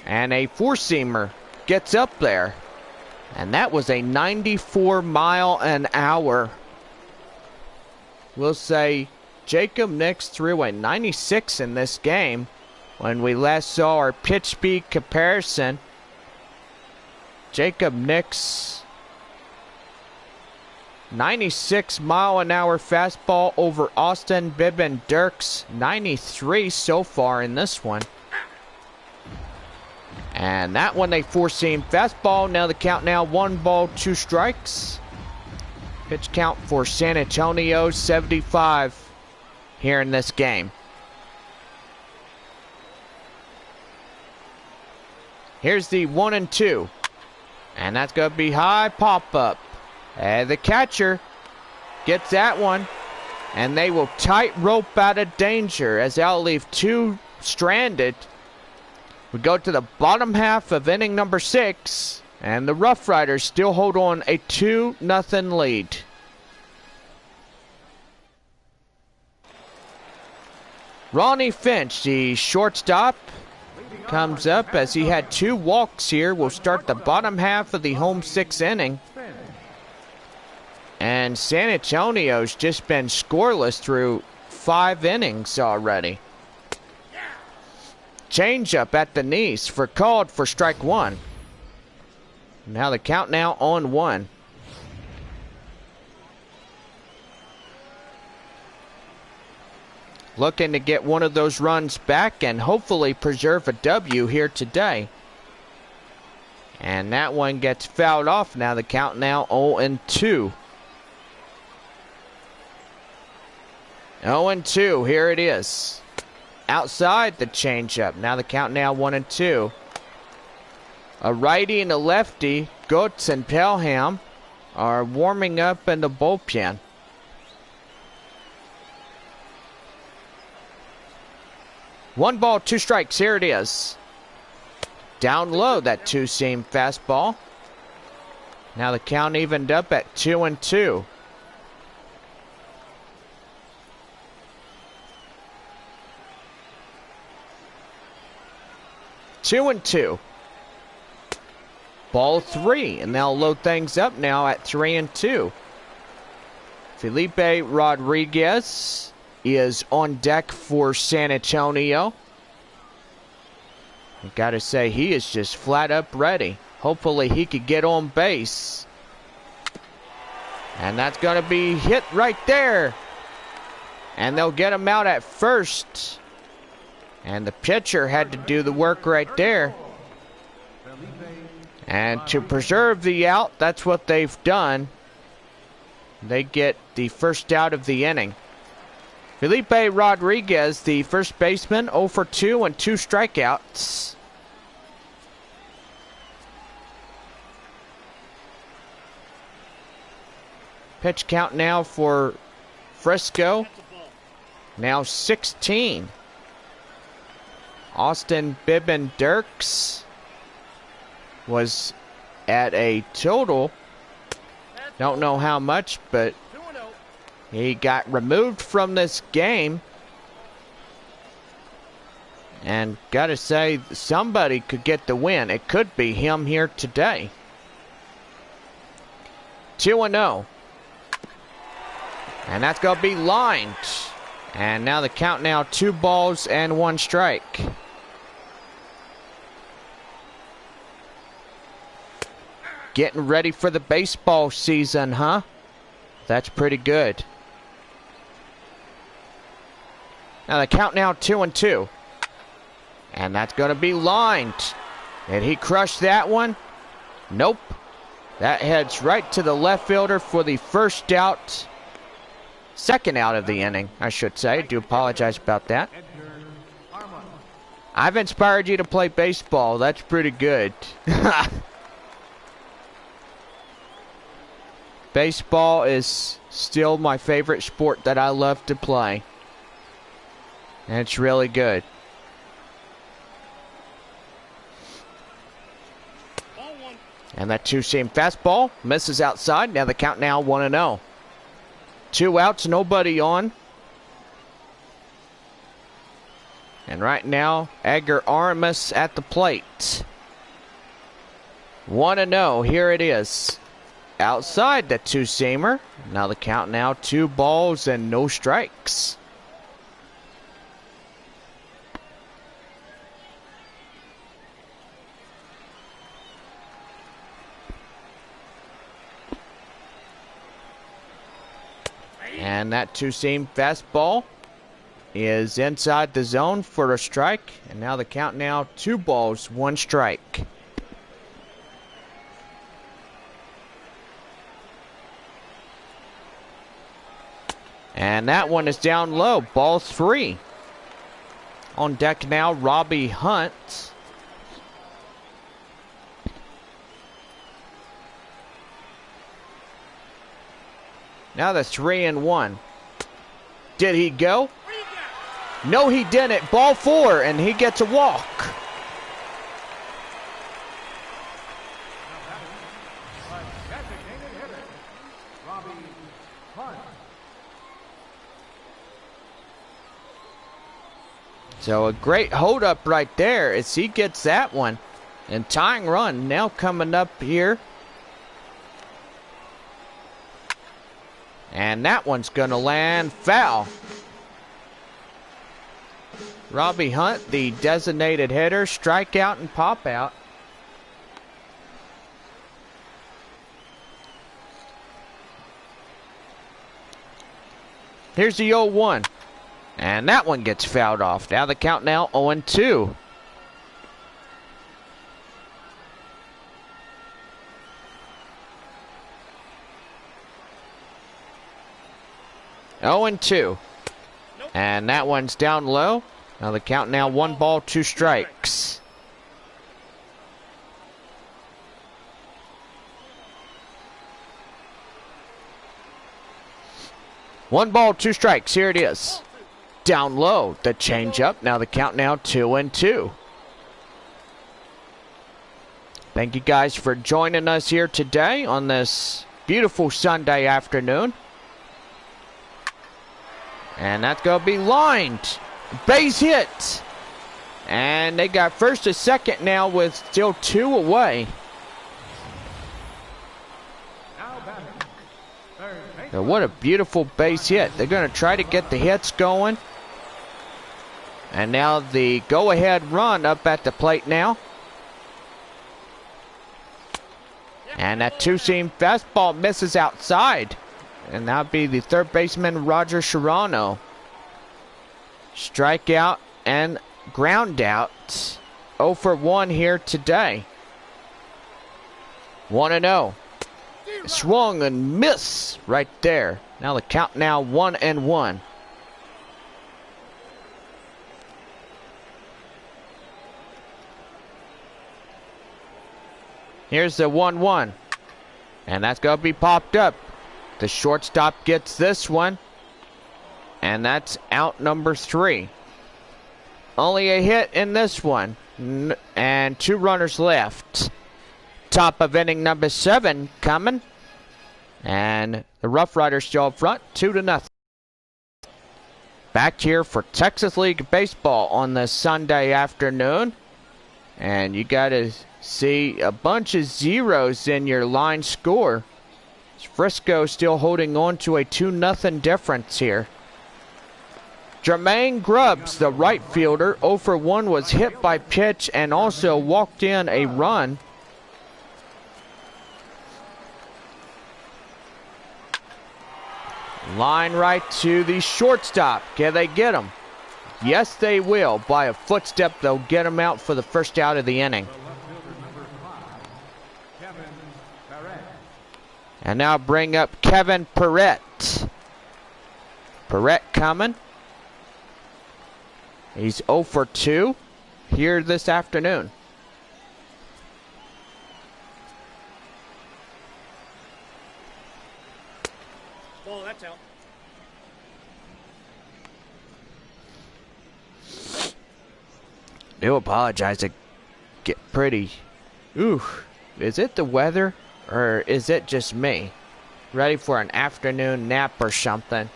And a four-seamer gets up there. And that was a 94 mile an hour. We'll say Jacob Nix threw a 96 in this game. When we last saw our pitch speed comparison, Jacob Nix 96 mile an hour fastball over Austin Bibbin Dirks, 93 so far in this one. And that one a four-seam fastball. Now the count now 1 ball, 2 strikes. Pitch count for San Antonio 75 here in this game. Here's the 1-2. And that's going to be high pop-up. And the catcher gets that one. And they will tight rope out of danger as they'll leave 2 stranded. We go to the bottom half of inning number 6. And the RoughRiders still hold on a 2-0 lead. Ronnie Finch, the shortstop, comes up as he had 2 walks here. Will start the bottom half of the home 6th inning. And San Antonio's just been scoreless through 5 innings already. Changeup at the knees called for strike 1. Now the count now on 1. Looking to get one of those runs back and hopefully preserve a W here today. And that one gets fouled off. Now the count now 0-2. 0-2. Here it is. Outside the changeup. Now the count now 1-2. A righty and a lefty, Goetz and Pelham, are warming up in the bullpen. One ball, two strikes. Here it is. Down low, that two-seam fastball. Now the count evened up at 2-2. Two and two. Ball three, and they'll load things up now at 3-2. Felipe Rodriguez is on deck for San Antonio. I gotta say, he is just flat up ready. Hopefully he could get on base. And that's gonna be hit right there. And they'll get him out at first. And the pitcher had to do the work right there. And to preserve the out, that's what they've done. They get the first out of the inning. Felipe Rodriguez, the first baseman, 0 for 2 and 2 strikeouts. Pitch count now for Frisco. Now 16. Austin Bibbin Dirks was at a total, don't know how much, but he got removed from this game. And gotta say, somebody could get the win. It could be him here today. 2-0. And that's gonna be lined. And now the count now 2 balls and 1 strike. Getting ready for the baseball season, huh? That's pretty good. Now the count now 2-2. And that's going to be lined. Did he crush that one? Nope. That heads right to the left fielder for the first out. Second out of the inning, I should say. I do apologize about that. I've inspired you to play baseball. That's pretty good. Baseball is still my favorite sport that I love to play. And it's really good. And that two-seam fastball misses outside. Now the count now 1-0. 2 outs, nobody on. And right now, Edgar Aramis at the plate. 1-0, here it is. Outside the two-seamer. Now the count now 2 balls and no strikes. And that two-seam fastball is inside the zone for a strike. And now the count now 2 balls, 1 strike. And that one is down low, ball 3. On deck now, Robbie Hunt. Now the 3-1. Did he go? No, he didn't. Ball 4, and he gets a walk. So a great hold up right there as he gets that one. And tying run now coming up here. And that one's going to land foul. Robbie Hunt, the designated hitter, strikeout and pop out. Here's the 0-1. And that one gets fouled off. Now the count now 0-2. 0-2. And that one's down low. Now the count now 1 ball, 2 strikes. One ball, 2 strikes. Here it is. Down low. The changeup. Now the count now 2-2. Thank you guys for joining us here today on this beautiful Sunday afternoon. And that's going to be lined. Base hit. And they got first and second now with still 2 away. Now what a beautiful base hit. They're going to try to get the hits going. And now the go-ahead run up at the plate now. And that 2-seam fastball misses outside. And that'll be the third baseman, Roger Serrano. Strikeout and ground out. 0 for 1 here today. 1-0. Swung and miss right there. Now the count now 1-1. Here's the 1-1. And that's going to be popped up. The shortstop gets this one. And that's out number 3. Only a hit in this one. And 2 runners left. Top of inning number 7 coming. And the RoughRiders still up front, 2-0. Back here for Texas League Baseball on this Sunday afternoon. And you got to see a bunch of zeros in your line score. Frisco still holding on to a 2-0 difference here. Jermaine Grubbs, the right fielder, 0 for 1, was hit by pitch and also walked in a run. Line right to the shortstop. Can they get him? Yes, they will. By a footstep, they'll get him out for the first out of the inning. And now bring up Kevin Perrette. Perrette coming. He's 0 for 2 here this afternoon. Ball, that's out. Do apologize to get pretty. Ooh, is it the weather or is it just me? Ready for an afternoon nap or something.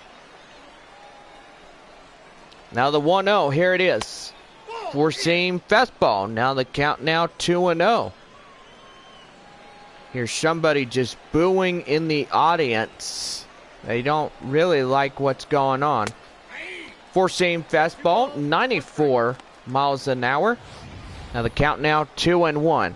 Now the 1-0, here it is. 4-seam fastball. Now the count now 2-0. Here's somebody just booing in the audience. They don't really like what's going on. 4-seam fastball, 94 miles an hour. Now the count now 2-1.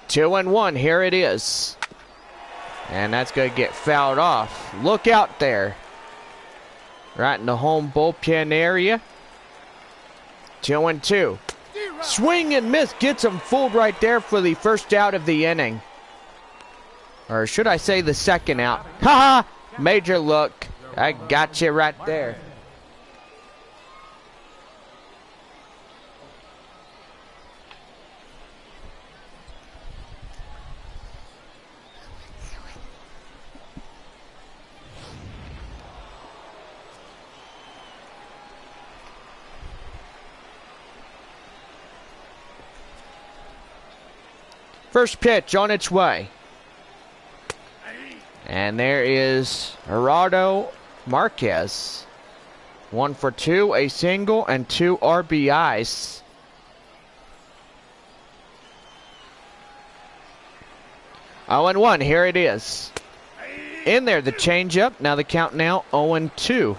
Two and 1, here it is. And that's going to get fouled off. Look out there. Right in the home bullpen area. 2-2. Swing and miss. Gets him fooled right there for the first out of the inning. Or should I say the second out. Ha ha! Major look. I got you right there. First pitch on its way. And there is Gerardo Marquez. 1 for 2, a single, and 2 RBIs. Oh and 1, here it is. In there, the changeup. Now the count now 0-2.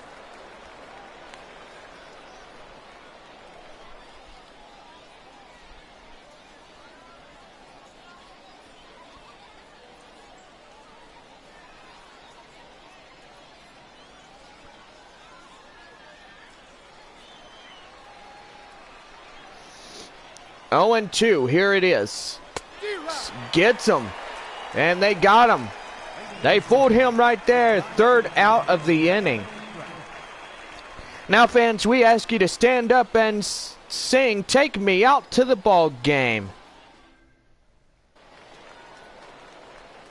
0-2. Here it is. Gets him. And they got him. They fooled him right there. Third out of the inning. Now, fans, we ask you to stand up and sing "Take Me Out to the Ball Game."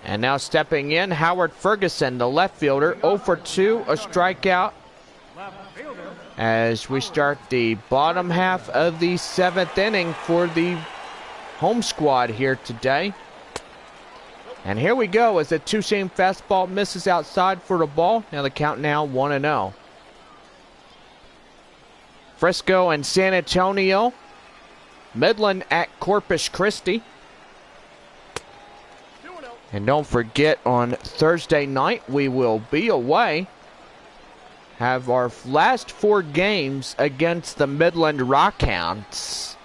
And now stepping in, Howard Ferguson, the left fielder, 0 for 2, a strikeout. As we start the bottom half of the 7th inning for the home squad here today. And here we go as the two-seam fastball misses outside for the ball. Now the count now 1-0. Frisco and San Antonio. Midland at Corpus Christi. And don't forget, on Thursday night we will be away. Have our last 4 games against the Midland Rockhounds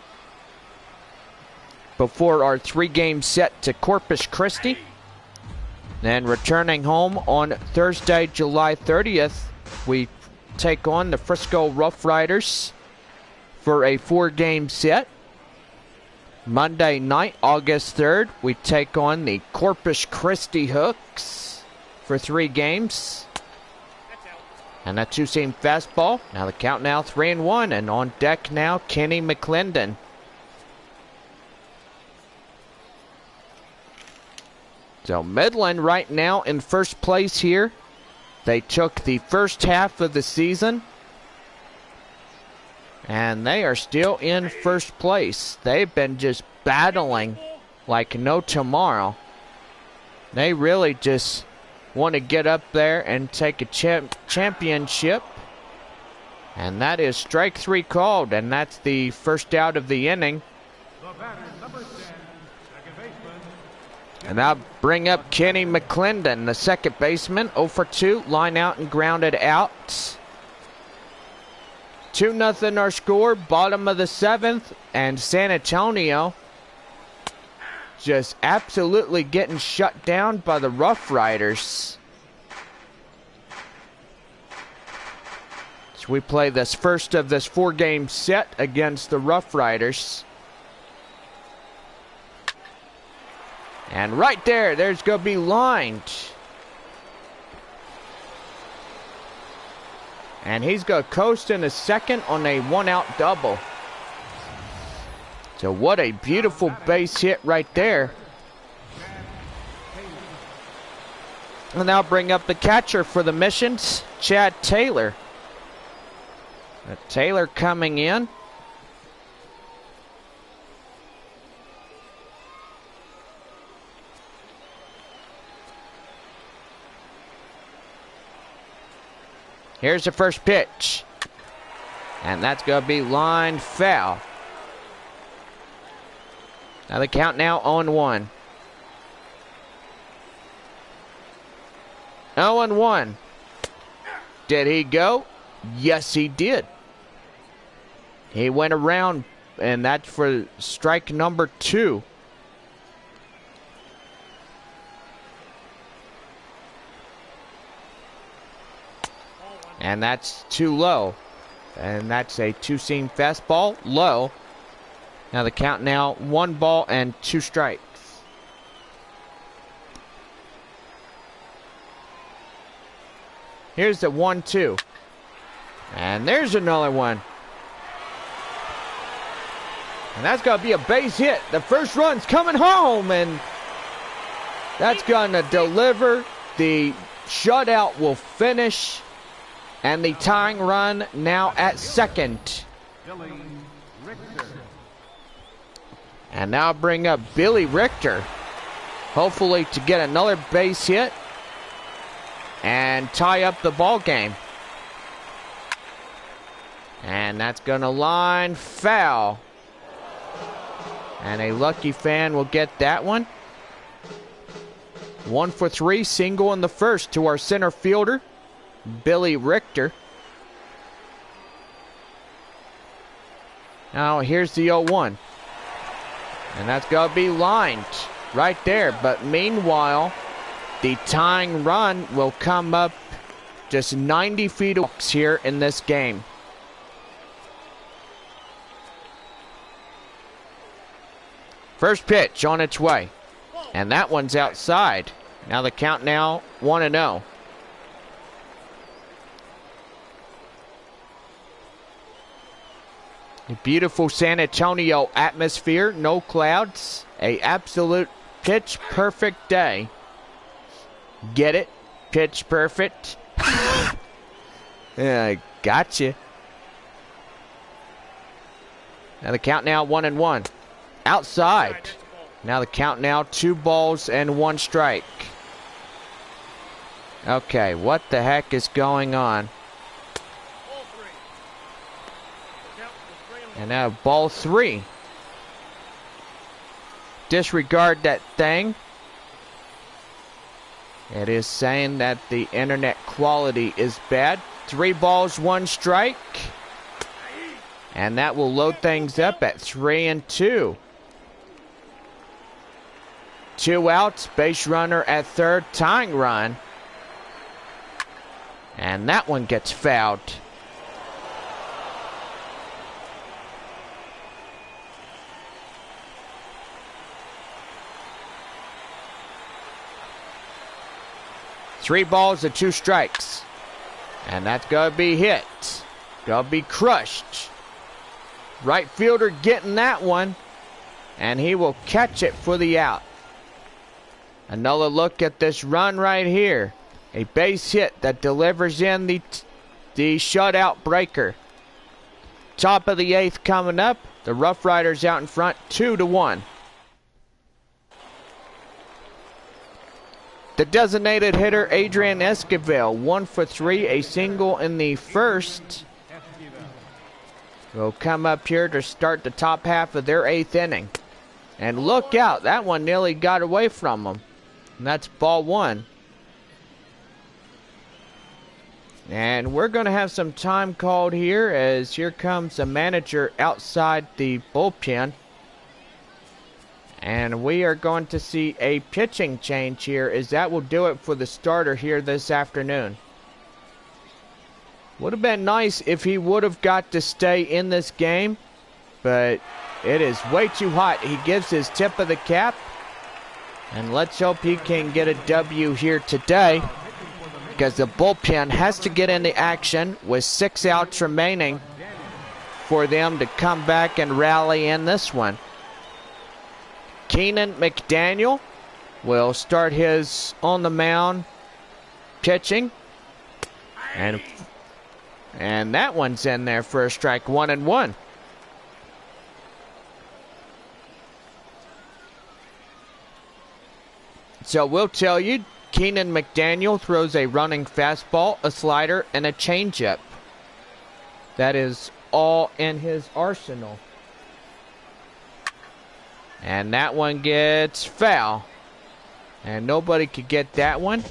before our 3-game set to Corpus Christi. Then returning home on Thursday, July 30th, we take on the Frisco RoughRiders for a 4-game set. Monday night, August 3rd, we take on the Corpus Christi Hooks for 3 games. And that two-seam fastball. Now the count now 3-1, and on deck now Kenny McClendon. So Midland right now in first place here. They took the first half of the season, and they are still in first place. They've been just battling like no tomorrow. They really just want to get up there and take a championship. And that is strike 3 called, and that's the first out of the inning. And I'll bring up Kenny McClendon, the second baseman, 0 for 2, line out and grounded out. 2-0 our score, bottom of the 7th, and San Antonio just absolutely getting shut down by the RoughRiders. So we play this first of this 4-game set against the RoughRiders. And right there's going to be lined. And he's going to coast in a second on a 1-out double. So what a beautiful base hit right there. And now bring up the catcher for the Missions, Chad Taylor. Taylor coming in. Here's the first pitch. And that's going to be line foul. Now the count now 0-1. 0-1. Did he go? Yes, he did. He went around, and that's for strike number 2. And that's too low. And that's a two-seam fastball, low. Now the count now 1 ball and 2 strikes. Here's the 1-2. And there's another one. And that's going to be a base hit. The first run's coming home, and that's going to deliver. The shutout will finish. And the tying run now at second. And now bring up Billy Richter. Hopefully to get another base hit and tie up the ball game. And that's going to line foul. And a lucky fan will get that one. 1 for 3, single in the first to our center fielder, Billy Richter. Now here's the 0-1. And that's going to be lined right there. But meanwhile, the tying run will come up just 90 feet away here in this game. First pitch on its way. And that one's outside. Now the count now 1-0. A beautiful San Antonio atmosphere, no clouds, a absolute pitch perfect day. Get it? Pitch perfect. Yeah, gotcha. Now the count now 1-1. Outside. Now the count now 2 balls and 1 strike. Okay, what the heck is going on? And now ball 3. Disregard that thing. It is saying that the internet quality is bad. 3 balls, 1 strike. And that will load things up at 3-2. 2 outs, base runner at third, tying run. And that one gets fouled. Three balls and 2 strikes. And that's going to be hit. Going to be crushed. Right fielder getting that one. And he will catch it for the out. Another look at this run right here. A base hit that delivers in the shutout breaker. Top of the 8th coming up. The RoughRiders out in front 2-1. The designated hitter, Adrian Esquivel, 1 for 3, a single in the first. Will come up here to start the top half of their 8th inning. And look out, that one nearly got away from them. And that's ball 1. And we're going to have some time called here as here comes the manager outside the bullpen. And we are going to see a pitching change here as that will do it for the starter here this afternoon. Would have been nice if he would have got to stay in this game, but it is way too hot. He gives his tip of the cap, and let's hope he can get a W here today because the bullpen has to get into action with 6 outs remaining for them to come back and rally in this one. Keenan McDaniel will start his on the mound pitching. And that one's in there for a strike, 1-1. So we'll tell you, Keenan McDaniel throws a running fastball, a slider, and a changeup. That is all in his arsenal. And that one gets foul. And nobody could get that one.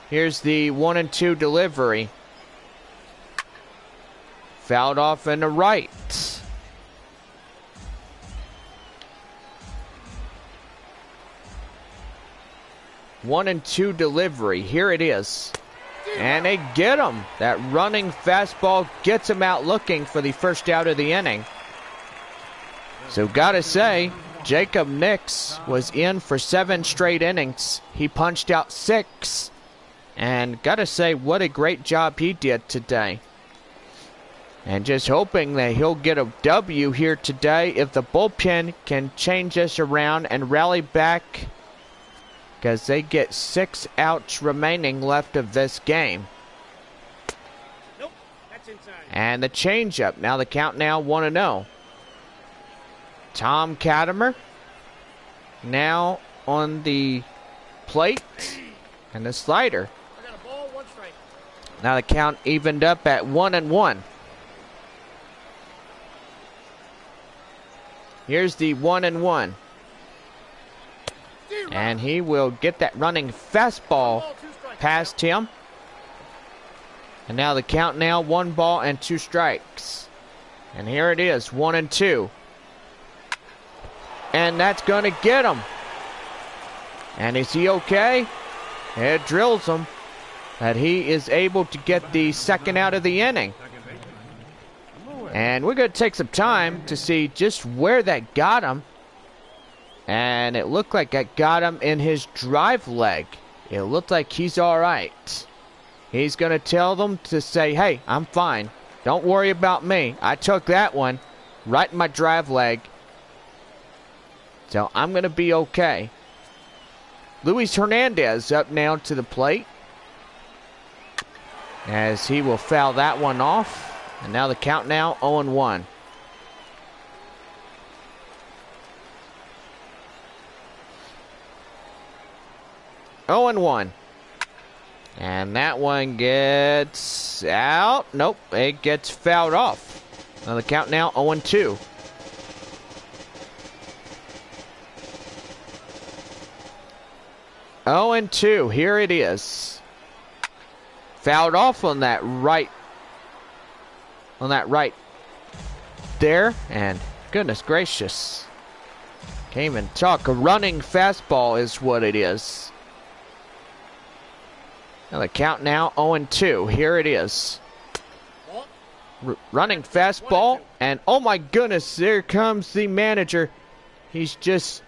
Here's the 1-2 delivery. Fouled off in the right. One and 2 delivery. Here it is. And they get him. That running fastball gets him out looking for the first out of the inning. So gotta say, Jacob Nix was in for 7 straight innings. He punched out 6. And gotta say, what a great job he did today. And just hoping that he'll get a W here today if the bullpen can change this around and rally back, because they get 6 outs remaining left of this game. Nope, that's inside. And the changeup. Now the count now 1-0. Tom Katimer now on the plate. And the slider. I got a ball, 1 strike. Now the count evened up at 1-1. Here's the 1-1. And he will get that running fastball past him. And now the count now 1 ball and 2 strikes. And here it is, 1-2. And that's going to get him. And is he okay? It drills him. That he is able to get the second out of the inning. And we're going to take some time to see just where that got him. And it looked like it got him in his drive leg. It looked like he's all right. He's going to tell them to say, hey, I'm fine. Don't worry about me. I took that one right in my drive leg. So I'm going to be okay. Luis Hernandez up now to the plate, as he will foul that one off. And now the count now 0-1. And that one gets out. Nope, it gets fouled off. Now the count now 0-2. Here it is. Fouled off on that right. There. And goodness gracious. Can't even talk. A running fastball is what it is. Now the count now 0-2. Here it is. Running fastball. And oh my goodness, there comes the manager. He's just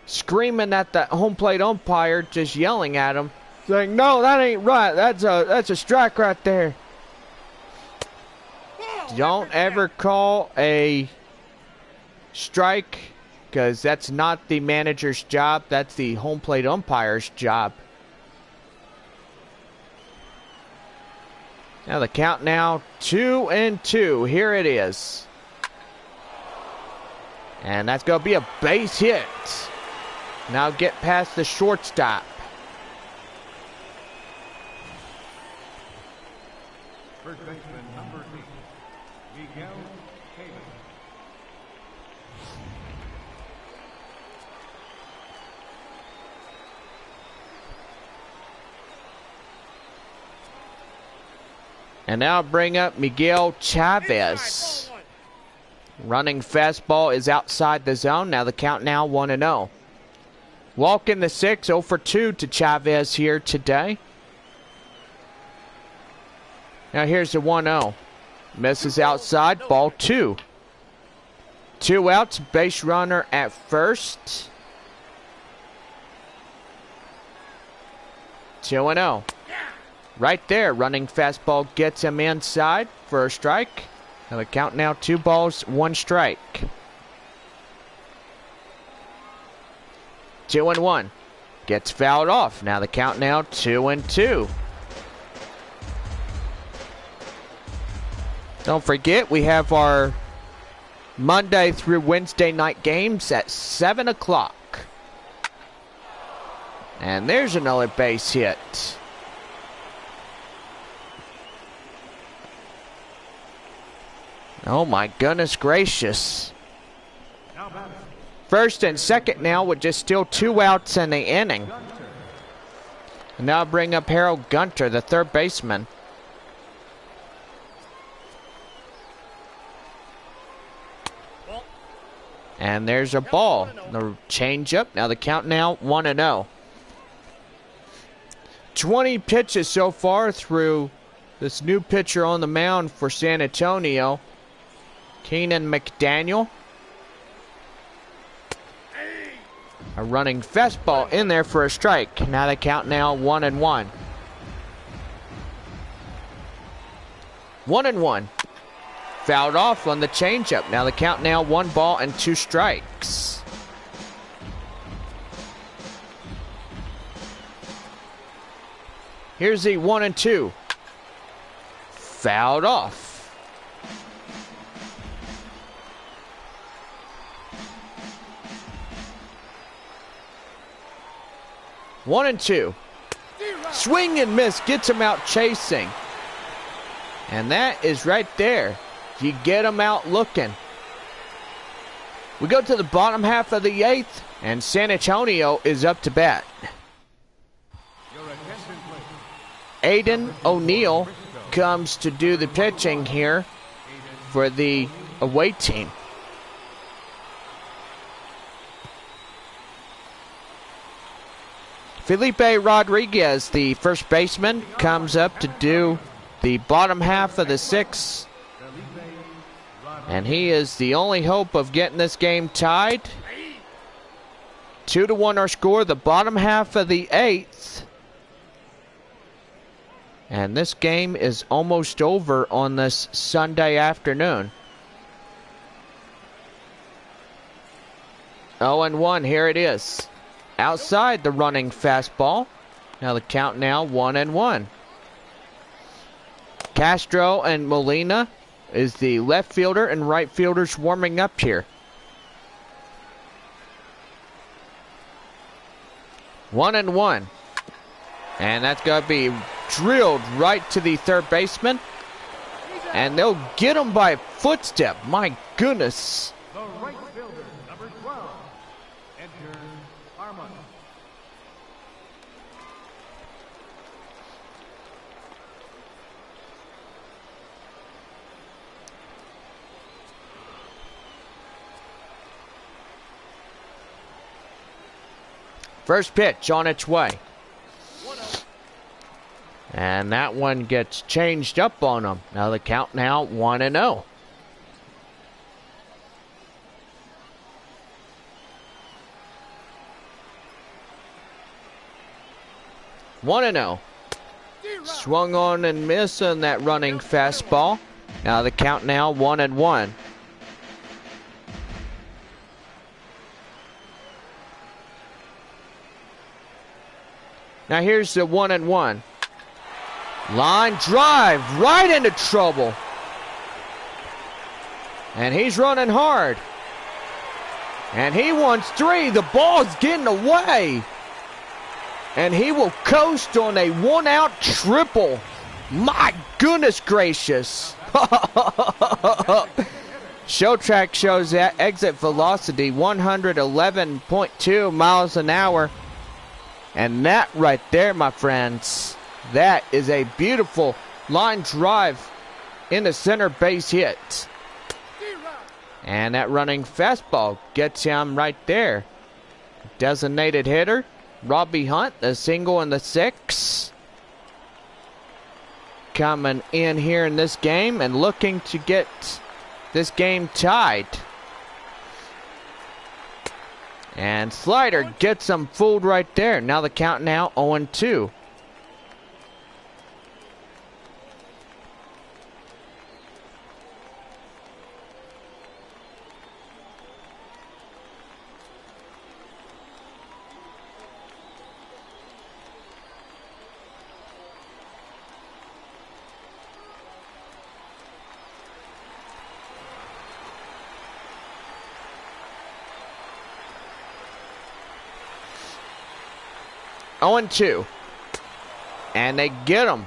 screaming at the home plate umpire, just yelling at him, saying, no, that ain't right. That's a strike right there. Don't ever call a strike, because that's not the manager's job. That's the home plate umpire's job. Now the count now 2-2. Here it is. And that's going to be a base hit. Now get past the shortstop. First baseman number 8, Miguel Caven. And now bring up Miguel Chavez. Running fastball is outside the zone. Now the count now 1-0. Walk in the 6, 0 for 2 to Chavez here today. Now here's the 1-0. Misses outside, ball 2. 2 outs, base runner at first. 2-0. Right there, running fastball gets him inside for a strike. Now the count now 2 balls, 1 strike. 2-1. Gets fouled off. Now the count now 2-2. Don't forget, we have our Monday through Wednesday night games at 7 o'clock. And there's another base hit. Oh my goodness gracious. First and second now with just still 2 outs in the inning. And now bring up Harold Gunter, the third baseman. And there's a ball. The changeup. Now the count now 1-0. 20 pitches so far through this new pitcher on the mound for San Antonio, Keenan McDaniel. A running fastball in there for a strike. Now the count now 1-1. 1-1. Fouled off on the changeup. Now the count now 1 ball and 2 strikes. Here's the 1-2. Fouled off. One and 2. Swing and miss. Gets him out chasing. And that is right there. You get him out looking. We go to the bottom half of the 8th, and San Antonio is up to bat. Aiden O'Neill comes to do the pitching here for the away team. Felipe Rodriguez, the first baseman, comes up to do the bottom half of the 6th. And he is the only hope of getting this game tied. 2-1 our score, the bottom half of the 8th. And this game is almost over on this Sunday afternoon. 0-1, here it is. Outside the running fastball. Now the count now 1-1. Castro and Molina is the left fielder and right fielders warming up here. 1-1. And that's going to be drilled right to the third baseman. And they'll get him by a footstep. My goodness. The right fielder, number 12, enters Harmon. First pitch on its way. And that one gets changed up on them. Now the count now 1-0. Swung on and missed on that running fastball. Now the count now 1-1. Now here's the 1-1. Line drive right into trouble. And he's running hard. And he wants 3. The ball's getting away. And he will coast on a 1-out triple. My goodness gracious. Show track shows that exit velocity 111.2 miles an hour. And that right there, my friends, that is a beautiful line drive in the center base hit. And that running fastball gets him right there. Designated hitter, Robbie Hunt, the single in the 6th. Coming in here in this game and looking to get this game tied. And slider gets him fooled right there. Now the count now 0-2. And 2. And they get him.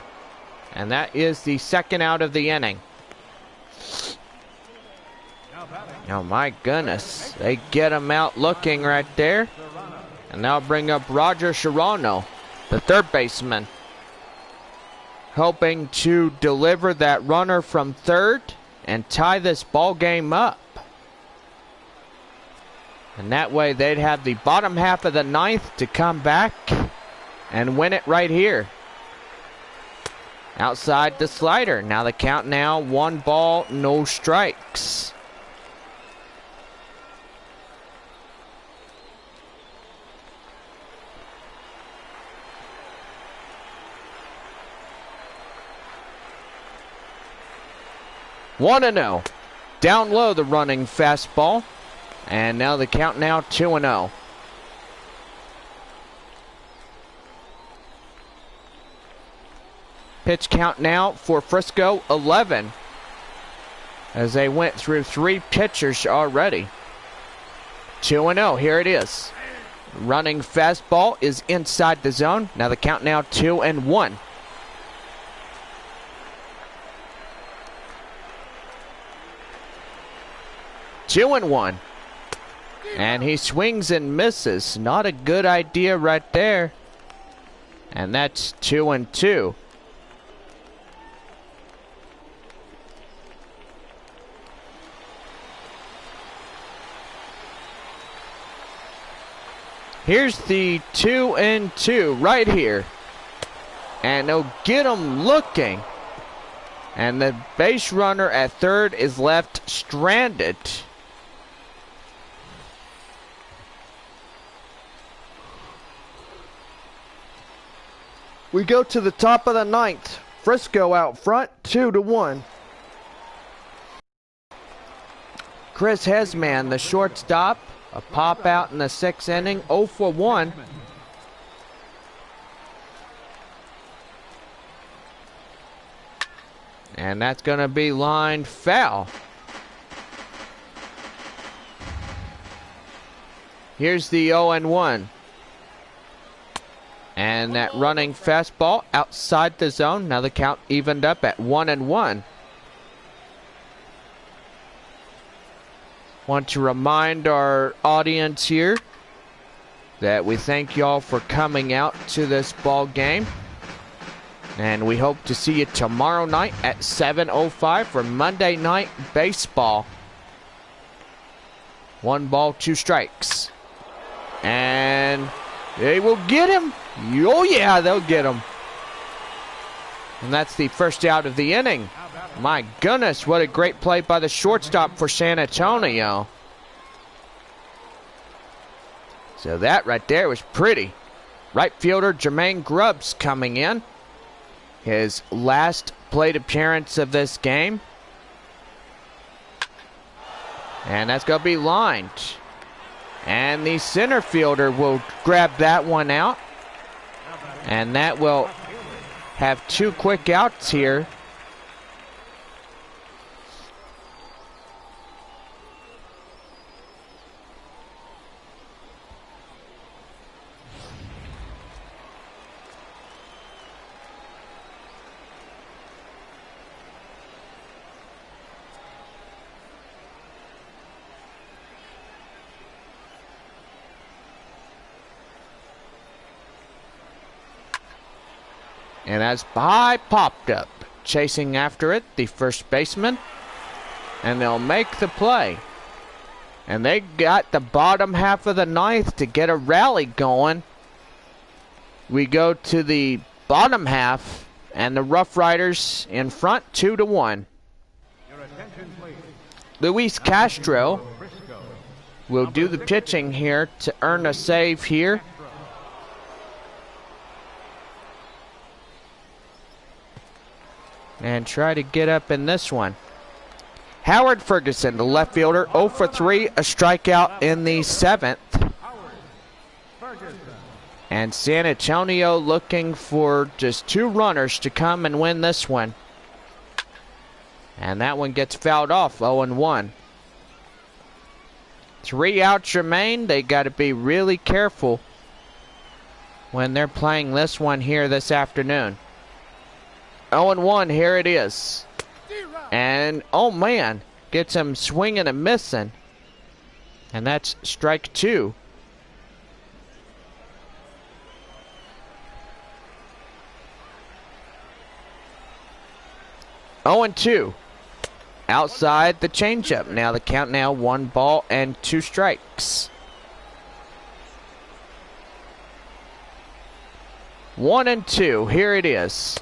And that is the second out of the inning. Oh my goodness. They get him out looking right there. And now bring up Roger Serrano, the third baseman. Hoping to deliver that runner from third and tie this ball game up. And that way they'd have the bottom half of the 9th to come back and win it right here. Outside the slider. Now the count now 1 ball, no strikes. One and 0. Down low the running fastball. And now the count now 2-0. Pitch count now for Frisco 11. As they went through 3 pitchers already. 2-0. Here it is. Running fastball is inside the zone. Now the count now 2-1. Two and 1. And he swings and misses. Not a good idea right there. And that's 2-2. Here's the 2-2 right here. And they'll get him looking. And the base runner at third is left stranded. We go to the top of the ninth. Frisco out front, 2-1. Chris Hesman, the shortstop, a pop out in the sixth inning, 0 for 1. And that's going to be line foul. Here's the 0-1. And that running fastball outside the zone. Now the count evened up at 1-1. Want to remind our audience here that we thank y'all for coming out to this ball game. And we hope to see you tomorrow night at 7:05 for Monday Night Baseball. 1 ball, 2 strikes. And they will get him. Oh yeah, they'll get him. And that's the first out of the inning. My goodness, what a great play by the shortstop for San Antonio. So that right there was pretty. Right fielder Jermaine Grubbs coming in. His last plate appearance of this game. And that's going to be lined. And the center fielder will grab that one out. And that will have 2 quick outs here. And as high popped up, chasing after it, the first baseman. And they'll make the play. And they got the bottom half of the ninth to get a rally going. We go to the bottom half, and the RoughRiders in front, 2-1. Luis Castro will do the pitching here to earn a save here. And try to get up in this one. Howard Ferguson, the left fielder, 0 for 3, a strikeout in the 7th. And San Antonio looking for just 2 runners to come and win this one. And that one gets fouled off, 0-1. 3 outs remain. They got to be really careful when they're playing this one here this afternoon. 0-1, here it is. And, oh man, gets him swinging and missing. And that's strike 2. Oh, and 2. Outside the changeup. Now the count now 1 ball and 2 strikes. 1-2, here it is.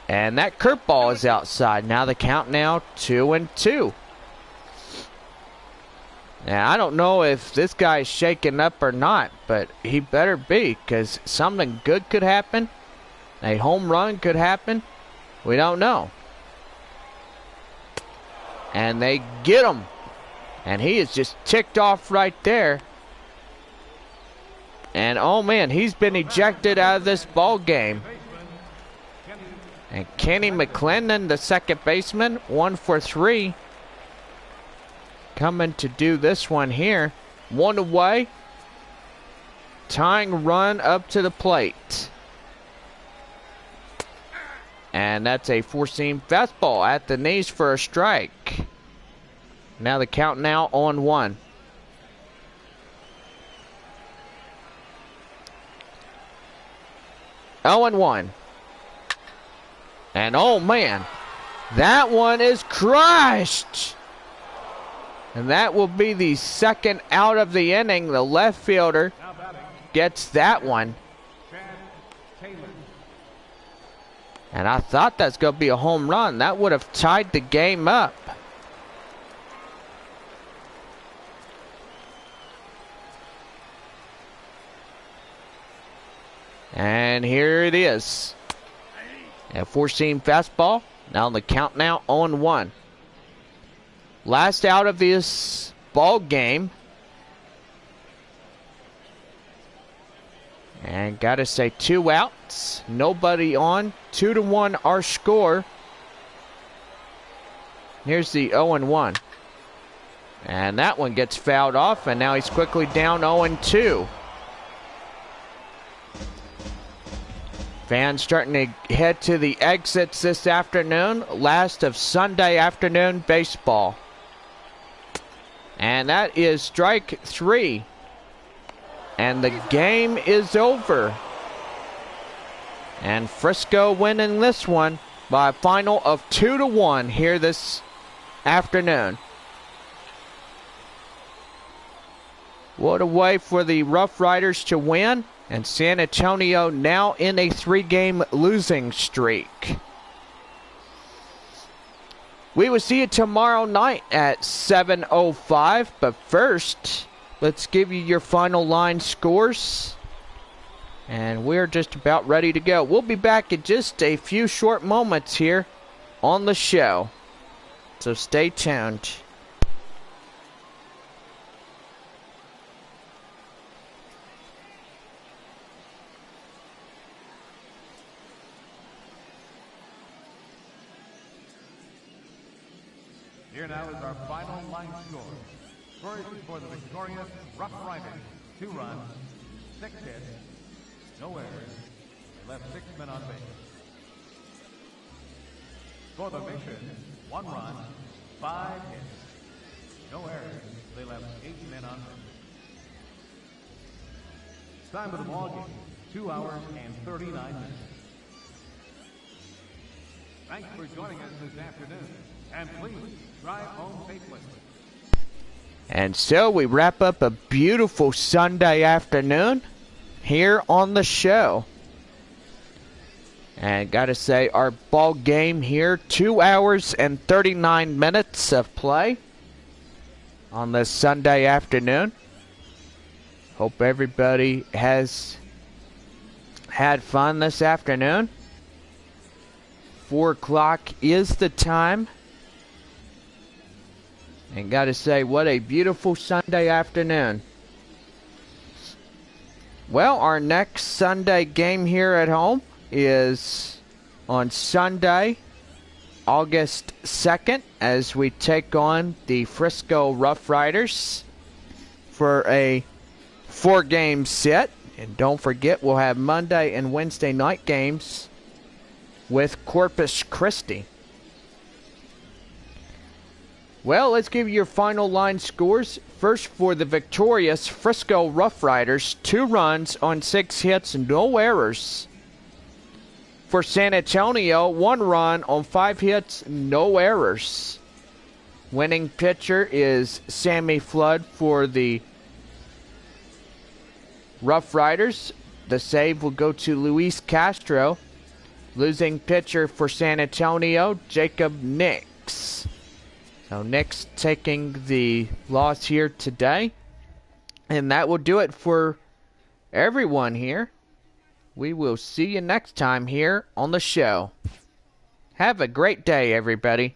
And that curveball is outside. Now the count now 2-2. Now I don't know if this guy's shaking up or not, but he better be, because something good could happen. A home run could happen. We don't know. And they get him. And he is just ticked off right there. And oh man, he's been ejected out of this ball game. And Kenny McClendon, the second baseman, 1 for 3. Coming to do this one here. 1 away. Tying run up to the plate. And that's a 4-seam fastball at the knees for a strike. Now the count now 0-1. Oh, and 1. And oh man, that one is crushed. And that will be the second out of the inning. The left fielder gets that one. And I thought that's going to be a home run. That would have tied the game up. And here it is. A four-seam fastball. Now the count now 0-1. Last out of this ball game. And gotta say, 2 outs. Nobody on. 2-1 our score. Here's the 0-1. And that one gets fouled off. And now he's quickly down 0-2. Fans starting to head to the exits this afternoon. Last of Sunday afternoon baseball. And that is strike 3. And the game is over. And Frisco winning this one by a final of 2-1 here this afternoon. What a way for the RoughRiders to win. And San Antonio now in a 3-game losing streak. We will see you tomorrow night at 7:05. But first, let's give you your final line scores. And we're just about ready to go. We'll be back in just a few short moments here on the show. So stay tuned. Here now is our final line score. First for the victorious RoughRiders, 2 runs, 6 hits, no errors. They left 6 men on base. For the Mission, 1 run, 5 hits, no errors. They left 8 men on base. Time of the ball game, 2 hours and 39 minutes. Thanks for joining us this afternoon. And please, drive home safely. And so we wrap up a beautiful Sunday afternoon here on the show. And gotta say, our ball game here, 2 hours and 39 minutes of play on this Sunday afternoon. Hope everybody has had fun this afternoon. 4 o'clock is the time. And gotta say, what a beautiful Sunday afternoon. Well, our next Sunday game here at home is on Sunday, August 2nd, as we take on the Frisco RoughRiders for a 4-game set. And don't forget, we'll have Monday and Wednesday night games with Corpus Christi. Well, let's give you your final line scores. First for the victorious Frisco RoughRiders, 2 runs on 6 hits, no errors. For San Antonio, 1 run on 5 hits, no errors. Winning pitcher is Sammy Flood for the RoughRiders. The save will go to Luis Castro. Losing pitcher for San Antonio, Jacob Nix. So Nix taking the loss here today. And that will do it for everyone here. We will see you next time here on the show. Have a great day, everybody.